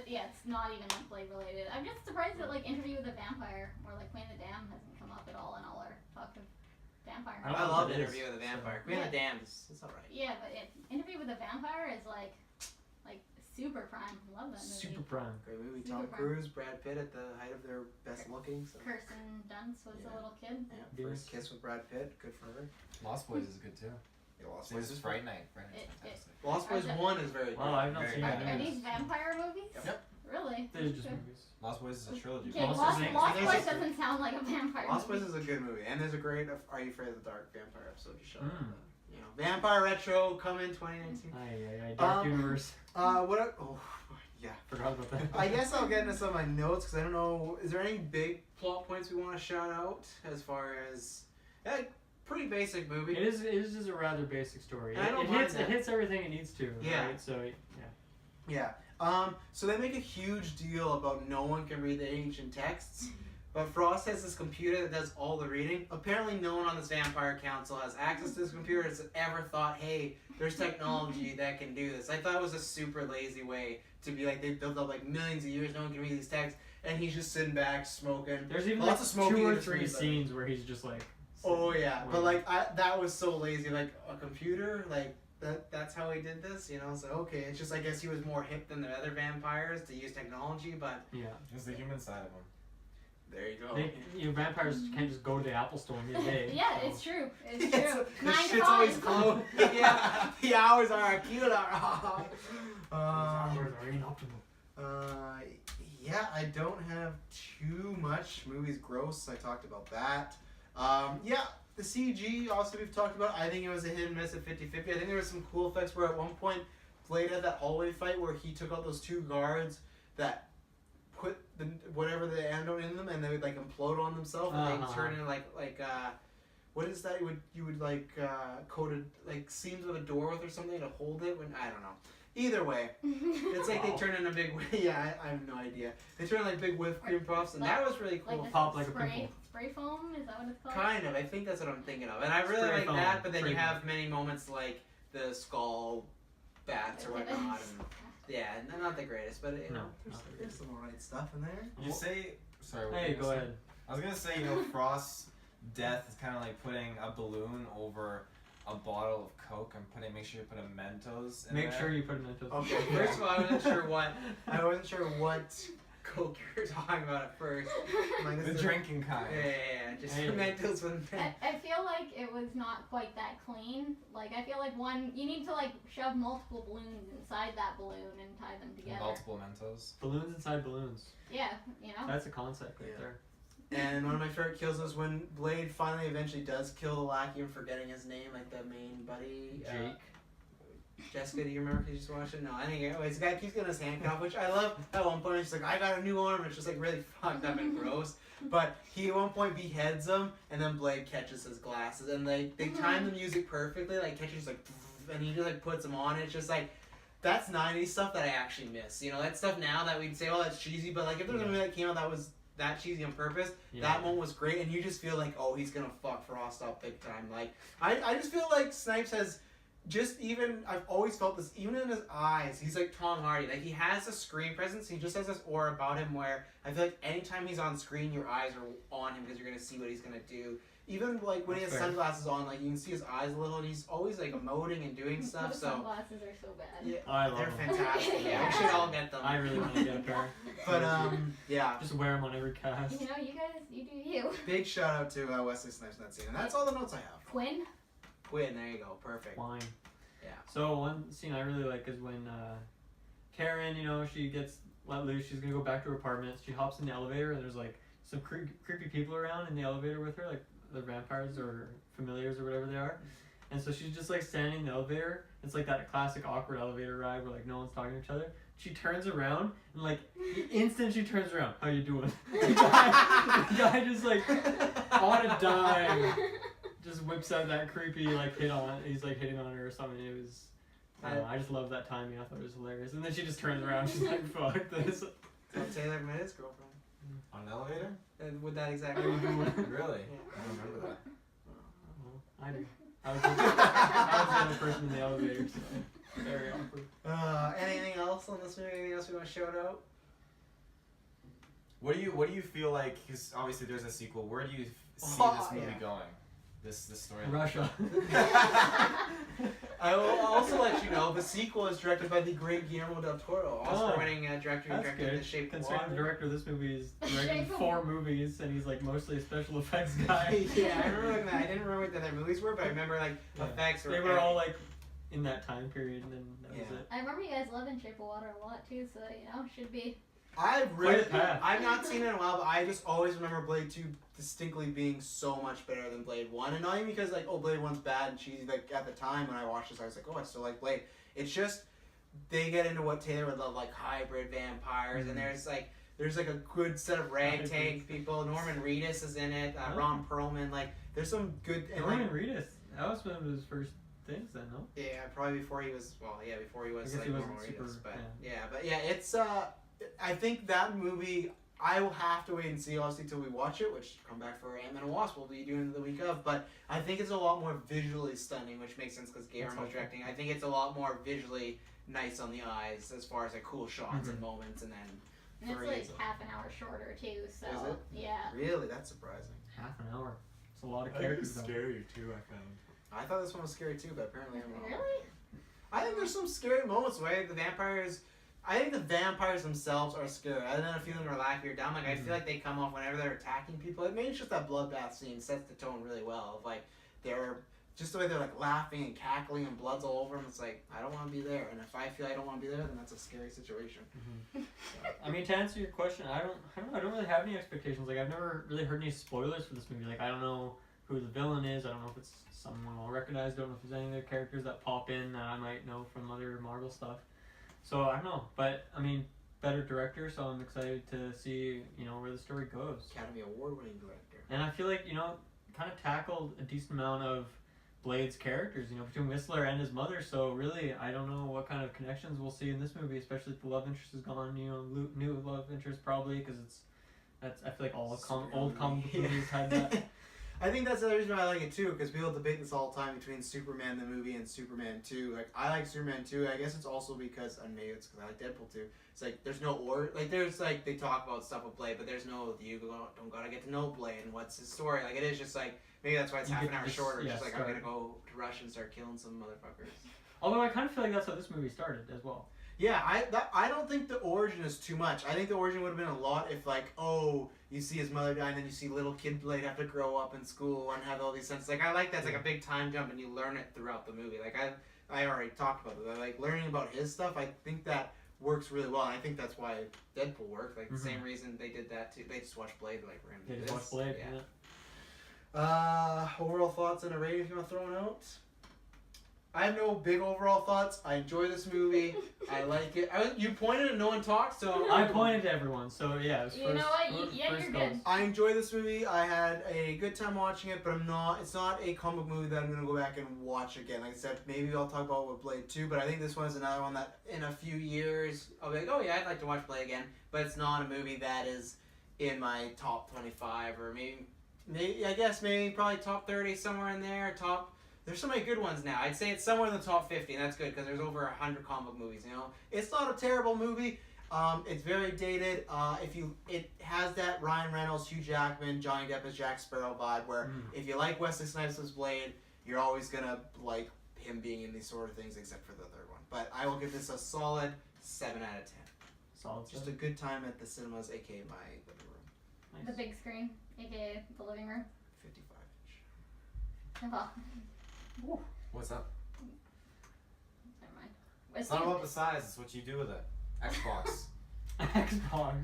Yeah, it's not even like Blade related. I'm just surprised that like Interview with a Vampire or like Queen of the Dam hasn't come up at all in all our fuck a vampire. I don't I know love what it is, Interview with a so- Vampire. Queen of the Damned. It's alright. Yeah, but Interview with a Vampire is like super prime. Love that movie. Super prime. Great movie. Super Tom fun. Cruise, Brad Pitt at the height of their best looking. So. Kirsten Dunst was Yeah. a little kid. Yeah, Yes. first kiss with Brad Pitt. Good for her. Lost Boys is good too. Yeah, Lost Same Boys as is Fright Night. Fright Night's It- fantastic. Lost Boys Are the- 1 is very good. Oh, I've not Very seen good. Are these. these vampire movies? Yep. Really? They're just Okay. movies. Lost Boys is a trilogy. Okay, Lost Lost, Boys- Lost There's Boys a- doesn't sound like a vampire Lost movie. Boys is a good movie, and there's a great Are You Afraid of the Dark vampire episode you showed. Mm. You know, Vampire Retro coming 2019. Aye, Dark Universe. Oh, yeah. Forgot about that. I guess I'll get into some of my notes because I don't know. Is there any big plot points we want to shout out as far as pretty basic movie? It is just a rather basic story. I don't It mind hits that. it hits everything it needs to. Yeah. Right? So yeah. Yeah. So they make a huge deal about no one can read the ancient texts, but Frost has this computer that does all the reading. Apparently, no one on this vampire council has access to this computer has ever thought, hey, there's technology that can do this. I thought it was a super lazy way to be like, they built up like millions of years, no one can read these texts, and he's just sitting back smoking. There's even Lots like of smoking 2 or in this 3 movie, scenes where he's just like. Oh yeah, sitting, but waiting. like that was so lazy. Like a computer, like that's how he did this, you know. So okay, it's just I guess he was more hip than the other vampires to use technology, but Yeah. It's the human side of him. there you go. Vampires can't just go to the Apple Store midday. Yeah, so. it's true. It's It's- true. the 9 to shit's 5. always closed. Yeah, the hours are cute. Yeah, I don't have too much. Movie's gross. I talked about that. Yeah, the CG, also we've talked about. I think it was a hit and miss at 50-50. I think there was some cool effects where at one point Blade had that hallway fight where he took out those 2 guards that put the whatever the antidote in them and they would like implode on themselves and they turn into like what is that you would like coated like seams of a door with or something to hold it when I don't know. Either way, it's like they turn into big. Yeah, I have no idea. They turn like big whipped cream puffs, and that was really cool. Like Pop like a spray, pimple. spray foam? Is that what it's called? Kind of. I think that's what I'm thinking of, and I really Spray like foam. that. But then you Spray have many moments like the skull bats or whatnot, and yeah, not the greatest, but you know, No, there's some alright stuff in there. You say, sorry. what Hey, were you go gonna say? ahead. I was gonna say, Frost's death is kind of like putting a balloon over a bottle of Coke and make sure you put a Mentos in Make there. sure you put Mentos. Okay, first of all, I wasn't sure what Coke you were talking about at first. Like, this The is- drinking kind. Yeah, just Hey. Mentos with I feel like it was not quite that clean. Like, I feel like you need to like shove multiple balloons inside that balloon and tie them together. Multiple Mentos. Balloons inside balloons. Yeah, you know? That's a concept right Yeah. there. And one of my favorite kills is when Blade finally eventually does kill the lackey. I'm forgetting his name, like the main buddy. Jake. Jessica, do you remember? Did you just watch it? No, anyways, the guy keeps getting his hand cut off, which I love. At one point, she's like, I got a new arm. It's just like really fucked up and gross. But he at one point beheads him, and then Blade catches his glasses. And they time the music perfectly, like catches like, and he just like puts them on. It's just like, that's 90s stuff that I actually miss. You know, that stuff now that we'd say, oh, that's cheesy. But like, if there was a movie that came out that was that cheesy on purpose, that one was great, and you just feel like, oh, he's gonna fuck Frost up big time. Like, I just feel like Snipes has just I've always felt this, even in his eyes, he's like Tom Hardy. Like, he has a screen presence, he just has this aura about him where I feel like anytime he's on screen, your eyes are on him because you're gonna see what he's gonna do. Even like when he has That's fair. sunglasses on, like you can see his eyes a little, and he's always like emoting and doing stuff. Those So sunglasses are so bad. yeah, I love they're them. fantastic. Yeah. We should all get them. I really want to get a pair. But yeah. Just wear them on every cast. You know, you guys, you do you. Big shout out to Wesley Snipes in that scene, and that's all the notes I have. Quinn? Quinn, there you go, perfect. Wine. Yeah. So one scene I really like is when Karen, she gets let loose. She's gonna go back to her apartment. She hops in the elevator, and there's like some creepy people around in the elevator with her, like the vampires or familiars or whatever they are. And so she's just like standing in the elevator. It's like that classic awkward elevator ride where like no one's talking to each other. She turns around and like the instant she turns around, how you doing? The guy just like on a dime just whips out that creepy like he's like hitting on her or something. It was I don't know, I just love that timing. I thought it was hilarious. And then she just turns around. She's like, "Fuck this." So Taylor met his girlfriend. On an elevator? With that exactly. Really? Yeah. I don't remember that. Well, I do. I was the only person in the elevator, so very awkward. Anything else on this movie? Anything else we want to shout out? What do you feel like? Because obviously there's a sequel. Where do you see this movie going? This story. Russia. I will also let you know the sequel is directed by the great Guillermo del Toro, Oscar-winning director who That's directed good. The Shape of Considering the Water. director of this movie is directed Shape of 4 Water. movies, and he's like mostly a special effects guy. Yeah, I remember that. I didn't remember what the other movies were, but I remember like Yeah. effects. They were all like in that time period, and then that was Yeah. it. I remember you guys loving Shape of Water a lot too, so should be. I've not seen it in a while, but I just always remember Blade 2 distinctly being so much better than Blade 1. And not even because like, oh, Blade 1's bad and cheesy. Like at the time when I watched this, I was like, oh, I still like Blade. It's just they get into what Taylor would love, like hybrid vampires, and there's like a good set of ragtag people. Norman Reedus is in it. Ron Perlman. Like there's some good. And, Norman like, Reedus. That was one of his first things, then, no? yeah, probably before he was. Well, yeah, before he was I guess like he Norman wasn't Reedus. super- But yeah, it's I think that movie. I will have to wait and see, obviously, till we watch it, which come back for Ant-Man and Wasp. We'll be doing it the week of, but I think it's a lot more visually stunning, which makes sense because Guillermo's directing. I think it's a lot more visually nice on the eyes as far as like cool shots and moments, and then And it's for like reason. half an hour shorter too, so Is it? yeah. Really, that's surprising. Half an hour. It's a lot of I think characters. it's though. scarier too. I found. I thought this one was scary too, but apparently I'm wrong. Really? I think there's some scary moments where the vampires. I think the vampires themselves are scary. Other than a feeling or lack of your dumb, like I feel like they come off whenever they're attacking people. Maybe it's just that bloodbath scene sets the tone really well. Of like they're just the way they're like laughing and cackling and blood's all over them. It's like I don't want to be there, and if I feel I don't want to be there, then that's a scary situation. I mean, to answer your question, I don't really have any expectations. Like, I've never really heard any spoilers for this movie. Like, I don't know who the villain is. I don't know if it's someone well recognized. I don't know if there's any other characters that pop in that I might know from other Marvel stuff. So I don't know, but I mean, better director. So I'm excited to see where the story goes. Academy Award-winning director. And I feel like kind of tackled a decent amount of Blade's characters, between Whistler and his mother. So really, I don't know what kind of connections we'll see in this movie, especially if the love interest is gone. New love interest probably, because I feel like all old comic book movies had that. I think that's the other reason why I like it too, because people debate this all the time between Superman the movie and Superman 2. Like I like Superman 2. I guess it's also because maybe it's because I like Deadpool 2. It's like there's no there's like they talk about stuff with Blade, but there's no don't gotta get to know Blade and what's his story. Like it is just like maybe that's why it's You half get an hour this- shorter. yeah, Just like start. I'm gonna go to Russia and start killing some motherfuckers. Although I kind of feel like that's how this movie started as well. Yeah, I don't think the origin is too much. I think the origin would have been a lot if like, oh, you see his mother die and then you see little kid Blade have to grow up in school and have all these senses. Like I like that's like a big time jump and you learn it throughout the movie. Like I already talked about it. Like learning about his stuff, I think that works really well. And I think that's why Deadpool worked. Like the same reason they did that too. They just watched Blade. Like we're gonna They do just this. watched Blade. Yeah. Yeah. Overall thoughts and a rating if you want to throw one out. I have no big overall thoughts. I enjoy this movie. I like it. You pointed and no one talked, so I pointed to everyone, so yeah. It was You know what? Yeah, first you're goes. good. I enjoy this movie. I had a good time watching it, but it's not a comic movie that I'm gonna go back and watch again. Like I said, maybe I'll talk about it with Blade 2, but I think this one is another one that in a few years I'll be like, oh yeah, I'd like to watch Blade again. But it's not a movie that is in my top 25 or maybe I guess probably top 30 somewhere in there. There's so many good ones now. I'd say it's somewhere in the top 50, and that's good because there's over 100 comic movies. It's not a terrible movie. It's very dated. It has that Ryan Reynolds, Hugh Jackman, Johnny Depp as Jack Sparrow vibe. Where if you like Wesley Snipes as Blade, you're always gonna like him being in these sort of things, except for the third one. But I will give this a solid 7 out of 10. Solid. Just a good time at the cinemas, aka my living room. Nice. The big screen, aka the living room. 55 inch. Oh, What's up? never mind. It's not about the size. It's what you do with it. Xbox. Xbox.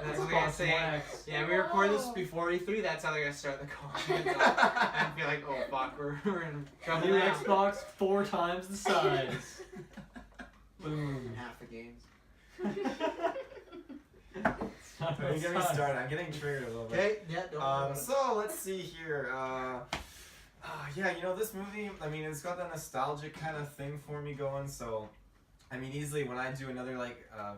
That's what I Xbox say. One X. Yeah, we record this Whoa. before E3. That's how they're gonna start the comments. I feel like, oh fuck, we're in trouble New now. Xbox 4 times the size. Boom. Half the games. Don't get me started. I'm getting triggered a little bit. Okay, yeah. Don't worry about it. So let's see here. Yeah, this movie, I mean, it's got that nostalgic kind of thing for me going, so, I mean, easily when I do another,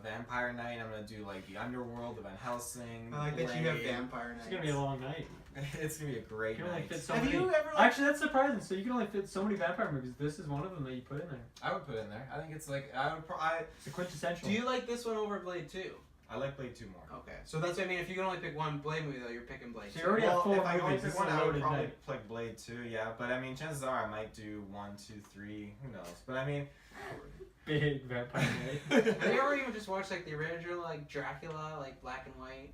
vampire night, I'm gonna do, the Underworld, the Van Helsing, I like that you have Blade. vampire nights. It's gonna be a long night. It's gonna be a great You can only night. fit so Have many. you ever? Actually, that's surprising. So you can only fit so many vampire movies. This is one of them that you put in there. I would put it in there. I think it's, It's a quintessential. Do you like this one over Blade 2? I like Blade 2 more. Okay, so that's what I mean. If you can only pick one Blade movie, though, you're picking Blade. So 2. you already have 4 if I only movies. pick This one, is a I would loaded probably night. pick Blade 2, yeah. But I mean, chances are I might do 1, 2, 3. Who knows? But I mean, Big vampire night. Have you ever even just watched like the original, like Dracula, like black and white?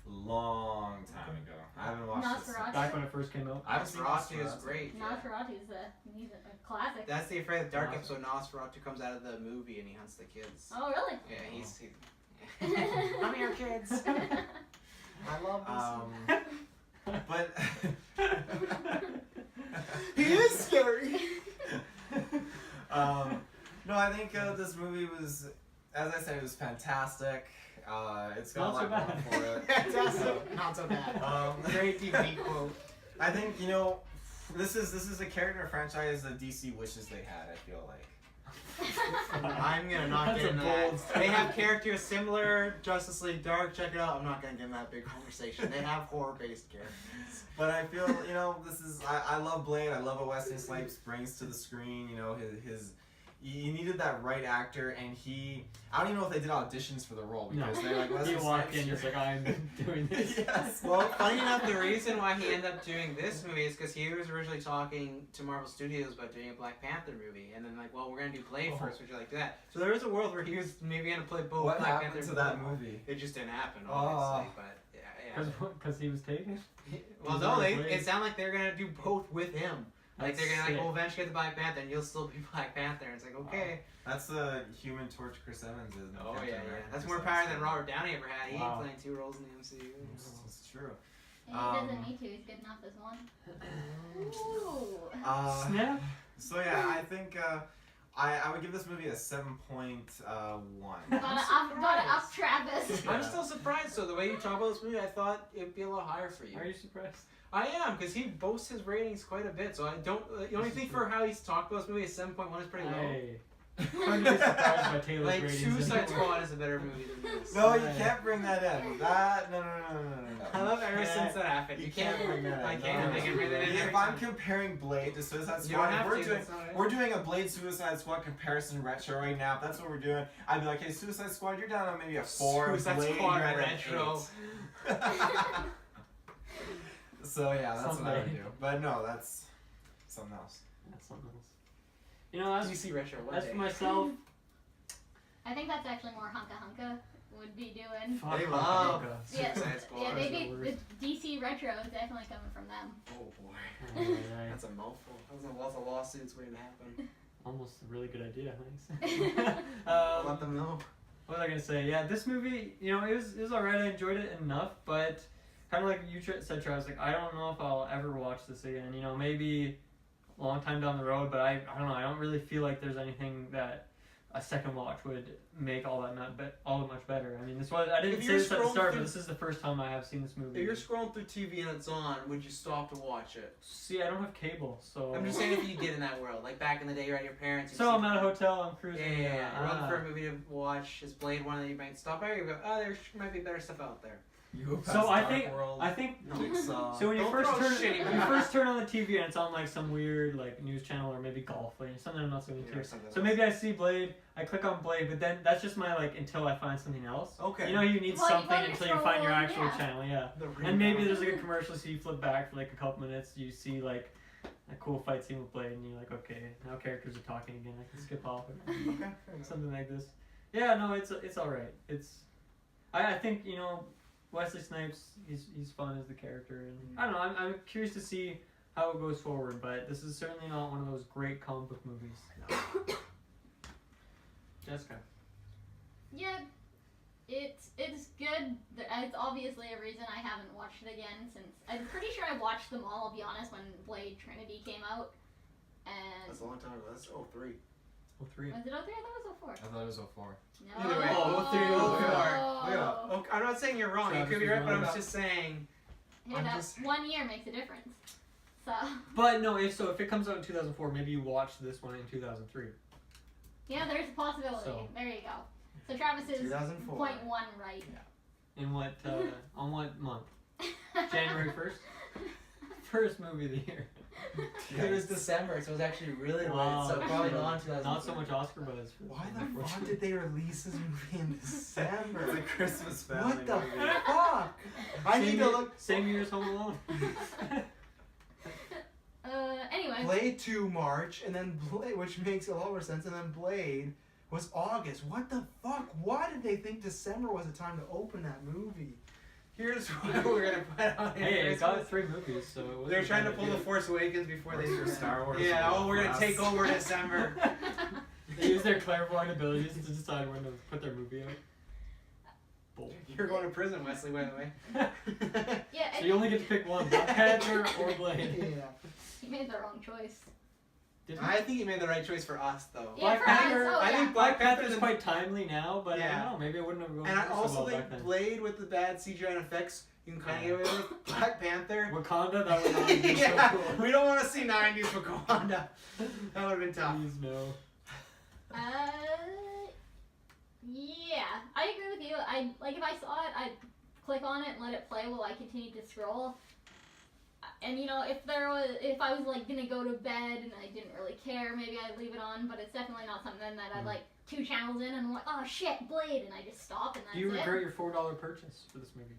long time ago. I haven't watched this. Nosferatu. Back when it first came out. I haven't seen Nosferatu is Nosferatu. great. Yeah. Nosferatu's he's a classic. That's the Afraid of the Dark Nosferatu. episode. Nosferatu comes out of the movie and he hunts the kids. Oh, really? Yeah, he's. Come here, kids. I love this. But He is scary. no, I think this movie was, as I said, it was fantastic. It's got Not a so lot bad. going for it. Fantastic. Not so bad. Great DVD quote. I think this is a character franchise that DC wishes they had. I feel like. I'm gonna not That's get a in bold that. statement. They have characters similar. Justice League Dark, check it out. I'm not gonna get in that big conversation. They have horror-based characters. But I feel this is I love Blade. I love what Wesley Snipes brings to the screen. His you needed that right actor, and I don't even know if they did auditions for the role because they're like Wesley He walked Snipes. in, he's like, I'm doing this. Yes. Well, funny enough, the reason why he ended up doing this movie is because he was originally talking to Marvel Studios about doing a Black Panther movie, and then like, well, we're gonna do Blade first. Would you like that? So there is a world where he was maybe gonna play both. What Black happened Panther to that and movie? It just didn't happen, Oh. obviously. But yeah. Because he was taken? Well, He's no, on it Blade. sounded like they're gonna do both with him. Like That's they're gonna sick. like, well, eventually get the Black Panther, and you'll still be Black Panther. And it's like, okay. That's the Human Torch Chris Evans is. Oh Captain yeah, yeah. America That's Chris more Evans. power than Robert Downey ever had. He ain't Wow. playing 2 roles in the MCU. It's true. He doesn't need to. He's good enough as one. Ooh. Snap? So yeah, I think I would give this movie a 7.1. Gotta up Travis. I'm still surprised. So the way you talk about this movie, I thought it'd be a little higher for you. Are you surprised? I am, because he boasts his ratings quite a bit. So I don't. The only thing for how he's talked about this movie is 7.1 is pretty low. Hey. I'm just surprised by Taylor's Like ratings. Suicide Squad is a better movie than this. No, you can't bring that in. That no. I love ever You since can't- that happened. You can't bring that in. I can't. They can bring that in. If every I'm time. comparing Blade to Suicide You don't Squad, have if to. That's not it. we're doing a Blade Suicide Squad comparison retro right now. If that's what we're doing, I'd be like, hey, Suicide Squad, you're down on maybe a 4. Suicide Blade, Squad you're at an retro. 8. So yeah, that's what I would Someday. do. But no, that's something else. That's something else. You know, as DC retro. One for day. myself, I think that's actually more Hunka Hunka would be doing. fuck They Hunka love- Hunka. Yeah, Suicide Squad yeah, is maybe the the worst. DC retro is definitely coming from them. Oh boy. Ay, ay, ay. That's a mouthful. That's lots of lawsuits waiting to happen. Almost a really good idea, thanks. Let them know. What was I gonna say? Yeah, this movie, it was alright. I enjoyed it enough, but kind of like you said, Travis, like I don't know if I'll ever watch this again. Maybe a long time down the road, but I don't know. I don't really feel like there's anything that a second watch would make all that much better. I mean, I didn't If say you're this at the scrolling start, through- but this is the first time I have seen this movie. If you're scrolling through TV and it's on, would you stop to watch it? See, I don't have cable, so. I'm just saying if you did in that world, like back in the day, you're at your parents. So I'm at a hotel. I'm cruising. Yeah. You're looking ah. for a movie to watch. Is Blade one that you might stop by? Or you go, oh, there might be better stuff out there. So I think Jigsaw. so when you Don't first throw turn shitty when you movies. first turn on the TV and it's on like some weird like news channel or maybe golf, like something I'm not so into. Yeah, something So else. maybe I see Blade, I click on Blade, but then that's just my like until I find something else. Okay. You need Well, something well, you until you scroll find your on, actual yeah. channel, yeah. The And maybe rebound. there's like a commercial, so you flip back for like a couple minutes, you see like a cool fight scene with Blade, and you're like, okay, now characters are talking again. I can skip off it. Okay. Something like this. Yeah, no, it's all right. I think Wesley Snipes, he's fun as the character, and I don't know. I'm curious to see how it goes forward, but this is certainly not one of those great comic book movies. Jessica. Yeah, it's good. It's obviously a reason I haven't watched it again since I'm pretty sure I watched them all. I'll be honest, when Blade Trinity came out, and That's a long time ago. That's 03. Oh, 3. was it 03? I thought it was 04. I thought it was 04. No. Either way, 03, 04. Look it up. Oh, I'm not saying you're wrong. Travis You could be was right, but wrong. I'm just saying. Hey, I'm that just- 1 year makes a difference. So But no, if it comes out in 2004, maybe you watch this one in 2003. yeah, there's a possibility. So- There you go. So Travis is 2004. 0.1 right. In what on what month? January 1st. First movie of the year. It was December, so it was actually really Wow. late. So probably not 2000. Not so much Oscar buzz. For Why this, the fuck unfortunately. did they release this movie in December? It's a Christmas family What the movie. fuck? I need to look. Same year as Home Alone. Anyway. Blade 2 March, and then Blade, which makes a lot more sense, and then Blade was August. What the fuck? Why did they think December was the time to open that movie? Here's what we're gonna put on here. Hey, it got 3 movies, so it wasn't They're trying to bad pull The idea. Force Awakens before they Or Star Wars. Yeah, oh, we're gonna Plus. take over December. They use their clairvoyant abilities to decide when to put their movie out. Bold. You're going to prison, Wesley, by the way. Yeah, So you only get to pick one, Black Panther or Blade. Yeah. he made the wrong choice. Did I think you made the right choice for us, though. Yeah, Black for us, Panther. oh, I yeah. think Black Black Panther's Panther quite timely now, but I Yeah. don't know. Maybe it wouldn't have gone And I so also well think back then. Blade with the bad CGI and effects, you can kind of get away with. Black Panther. Wakanda, that would not be Yeah, so cool. we don't want to see 90s Wakanda. That would have been tough. Please no. Yeah, I agree with you. I like if I saw it, I'd click on it and let it play while I continued to scroll. And you know, if I was like gonna go to bed and I didn't really care, maybe I'd leave it on. But it's definitely not something that I'd like 2 channels in and I'm like, oh shit, Blade, and I just stop and that's Do you it. regret your $4 purchase for this movie?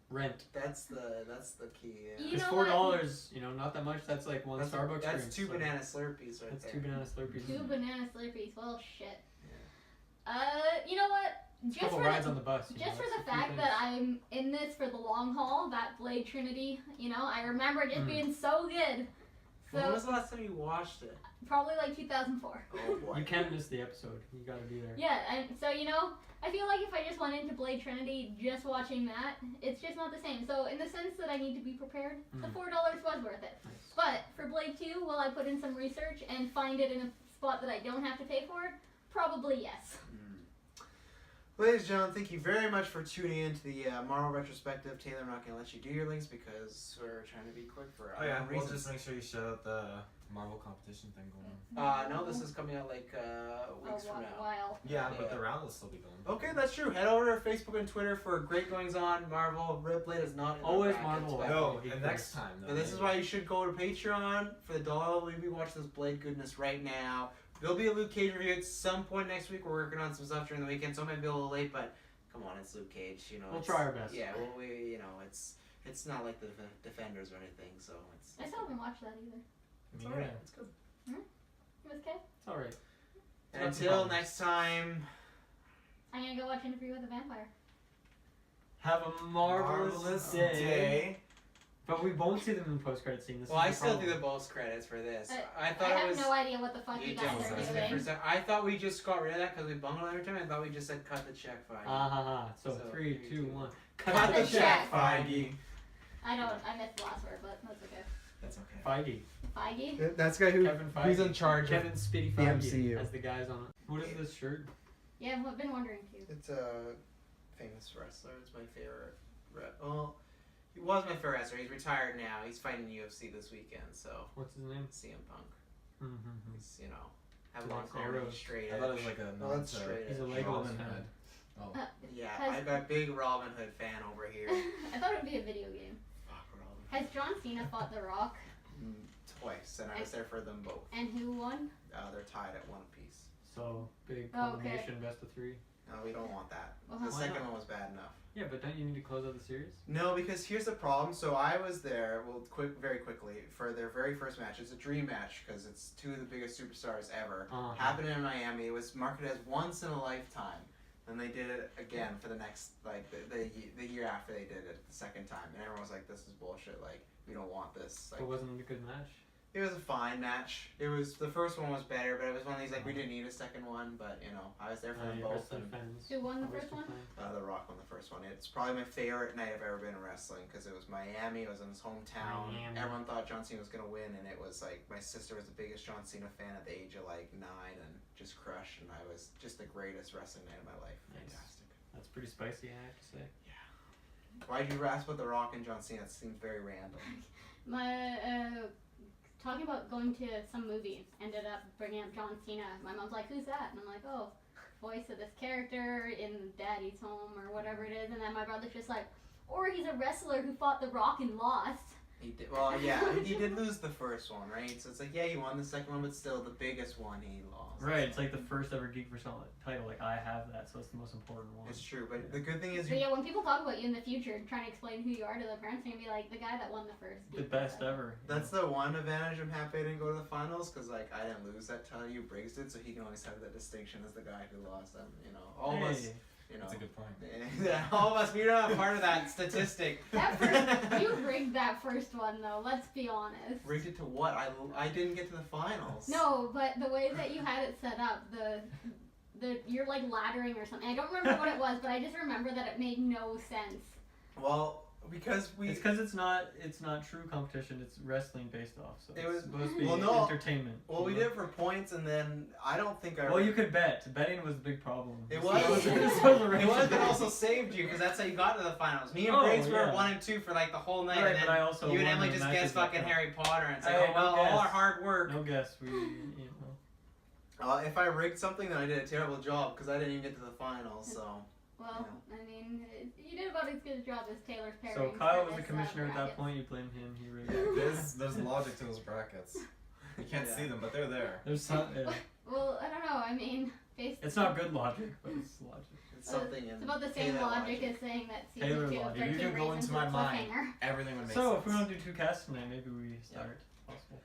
Rent. That's the key. Yeah. You It's know $4, you know, not that much. That's like one Starbucks That's drink. 2 so banana Slurpees right That's there. 2 banana Slurpees. 2 banana Slurpees. Well, shit. You know what? It's a couple rides on the bus. you know, Just for that's the a few fact things. that I'm in this for the long haul, that Blade Trinity, you know, I remember it just being so good. When So, was the last time you watched it? probably like 2004. Oh boy. You can't miss the episode. You gotta be there. Yeah, and so, you know, I feel like if I just went into Blade Trinity just watching that, it's just not the same. So, in the sense that I need to be prepared, the $4 was worth it. Nice. But for Blade 2, will I put in some research and find it in a spot that I don't have to pay for? Probably yes. Ladies and gentlemen, thank you very much for tuning in to the Marvel Retrospective. Taylor, I'm not going to let you do your links because we're trying to be quick for Oh yeah, we'll reasons. just make sure you shout out the Marvel competition thing going on. No, this is coming out like weeks from now. While. Yeah, Yeah. but the round will still be going. Okay, that's true. Head over to our Facebook and Twitter for great goings on. Marvel, Blade is not in the Always brackets, Marvel. but- No, He and goes. next time though. But this is why you should go to Patreon for the dollar. We'll be watching this Blade goodness right now. There'll be a Luke Cage review at some point next week. We're working on some stuff during the weekend, so it might be a little late, but come on, it's Luke Cage. You know, We'll it's- try our best. Yeah, well, it's not like the Defenders or anything, so it's. I still haven't watched that either. It's alright. It's good. It was okay. It's alright. And until next time. I'm gonna go watch Interview with a Vampire. Have a marvelous day. But we won't see them in the post-credit scene. This Well, is I the still do problem. the boss credits for this. I I thought have it was. no idea what the fuck you You guys don't. are So doing. I thought we just got rid of that because we bungled every time. I thought we just said cut the check fine. Ah ha ha. So So, 3, 2, 1. Cut the check. Feige. I missed the last word, but that's okay. That's okay. Feige. Feige? That's the guy who Kevin Feige. who's in charge. Kevin Spitty the Feige MCU. as the guys on it. What is this shirt? Yeah, I've been wondering too. It's a famous wrestler. It's my favorite. Well, he was my favorite wrestler. He's retired now. He's fighting UFC this weekend. So What's his name? CM Punk. Mm-hmm. He's have He long likes comedy, arrows. straight I thought it edge. was like a Well, nod that's to straight He's a edge. Legos Robin fan. Hood. Oh. Yeah, Has- I got a big Robin Hood fan over here. I thought it would be a video game. Fuck Robin. Has John Cena fought The Rock? Twice, and I was there for them both. And who won? They're tied at one apiece. So, big Oh, okay. combination, best of 3. No, we don't want that. Well, The why second not? one was bad enough. Yeah, but don't you need to close out the series? No, because here's the problem. So I was there, very quickly, for their very first match. It's a dream match because it's 2 of the biggest superstars ever. Happened in Miami. It was marketed as once in a lifetime. And they did it again for the next, like, the year after they did it, the second time. And everyone was like, this is bullshit. Like, we don't want this. Like, But wasn't it a good match? it was a fine match. It was, the first one was better, but it was one of these, like, we didn't need a second one. But, you know, I was there for them both. wrestling And, fans. Who won the always first one? complain. The Rock won the first one. It's probably my favorite night I've ever been in wrestling because it was Miami. It was in his hometown. Miami. Everyone thought John Cena was gonna win, and it was like my sister was the biggest John Cena fan at the age of like 9, and just crushed. And I was just the greatest wrestling night of my life. Nice. Fantastic. That's pretty spicy, I have to say. Why'd you ask about The Rock and John Cena? It seems very random. My, talking about going to some movie ended up bringing up John Cena. My mom's like, who's that? And I'm like, oh, voice of this character in Daddy's Home or whatever it is. And then my brother's just like, or he's a wrestler who fought The Rock and lost. He did, well, yeah, he did lose the first one, right? So it's like, yeah, he won the second one, but still the biggest one he lost. Right, it's like the first ever Geek for Solid title. Like, I have that, so it's the most important one. It's true, but the good thing is But yeah, when people talk about you in the future, trying to explain who you are to their parents, they're gonna be like, the guy that won the first. The best ever. that's the one advantage I'm happy I didn't go to the finals, because like I didn't lose that title, you Briggs did, so he can always have that distinction as the guy who lost them. You know, all of us. You know, That's a good point. Yeah, all of us, we're not part of that statistic. That first, you rigged that first one though. Let's be honest. Rigged it to what? I didn't get to the finals. No, but the way that you had it set up, the you're like laddering or something. I don't remember what it was, but I just remember that it made no sense. Well, because It's because it's not true competition. It's wrestling based off. So It was- it's supposed to be well, no. entertainment. Well, we you did know? it for points, and then I don't think I. Well, you could bet. Betting was a big problem. It was. It was, but also saved you because that's how you got to the finals. Me and Oh, Briggs were yeah. 1 and 2 for like the whole night, Right, and but then I also you and won Emily the just matches guessed that fucking count. Harry Potter and said, Hey, "Oh well, no all our guess. hard work." No guess. We If I rigged something, then I did a terrible job because I didn't even get to the finals. So. Well, I mean, you did about as good a job as Taylor's parents. So Kyle was the commissioner at that point. You blame him. He rigged it. There's logic to those brackets. You can't Yeah. see them, but they're there. There's some. Well, I don't know. I mean, It's not good logic, but it's logic. It's something in It's about the same Taylor logic as saying that season Taylor 2 logic. You can go into my mind. Everything would make So sense. if we want to do 2 casts tonight, maybe we start. Possible.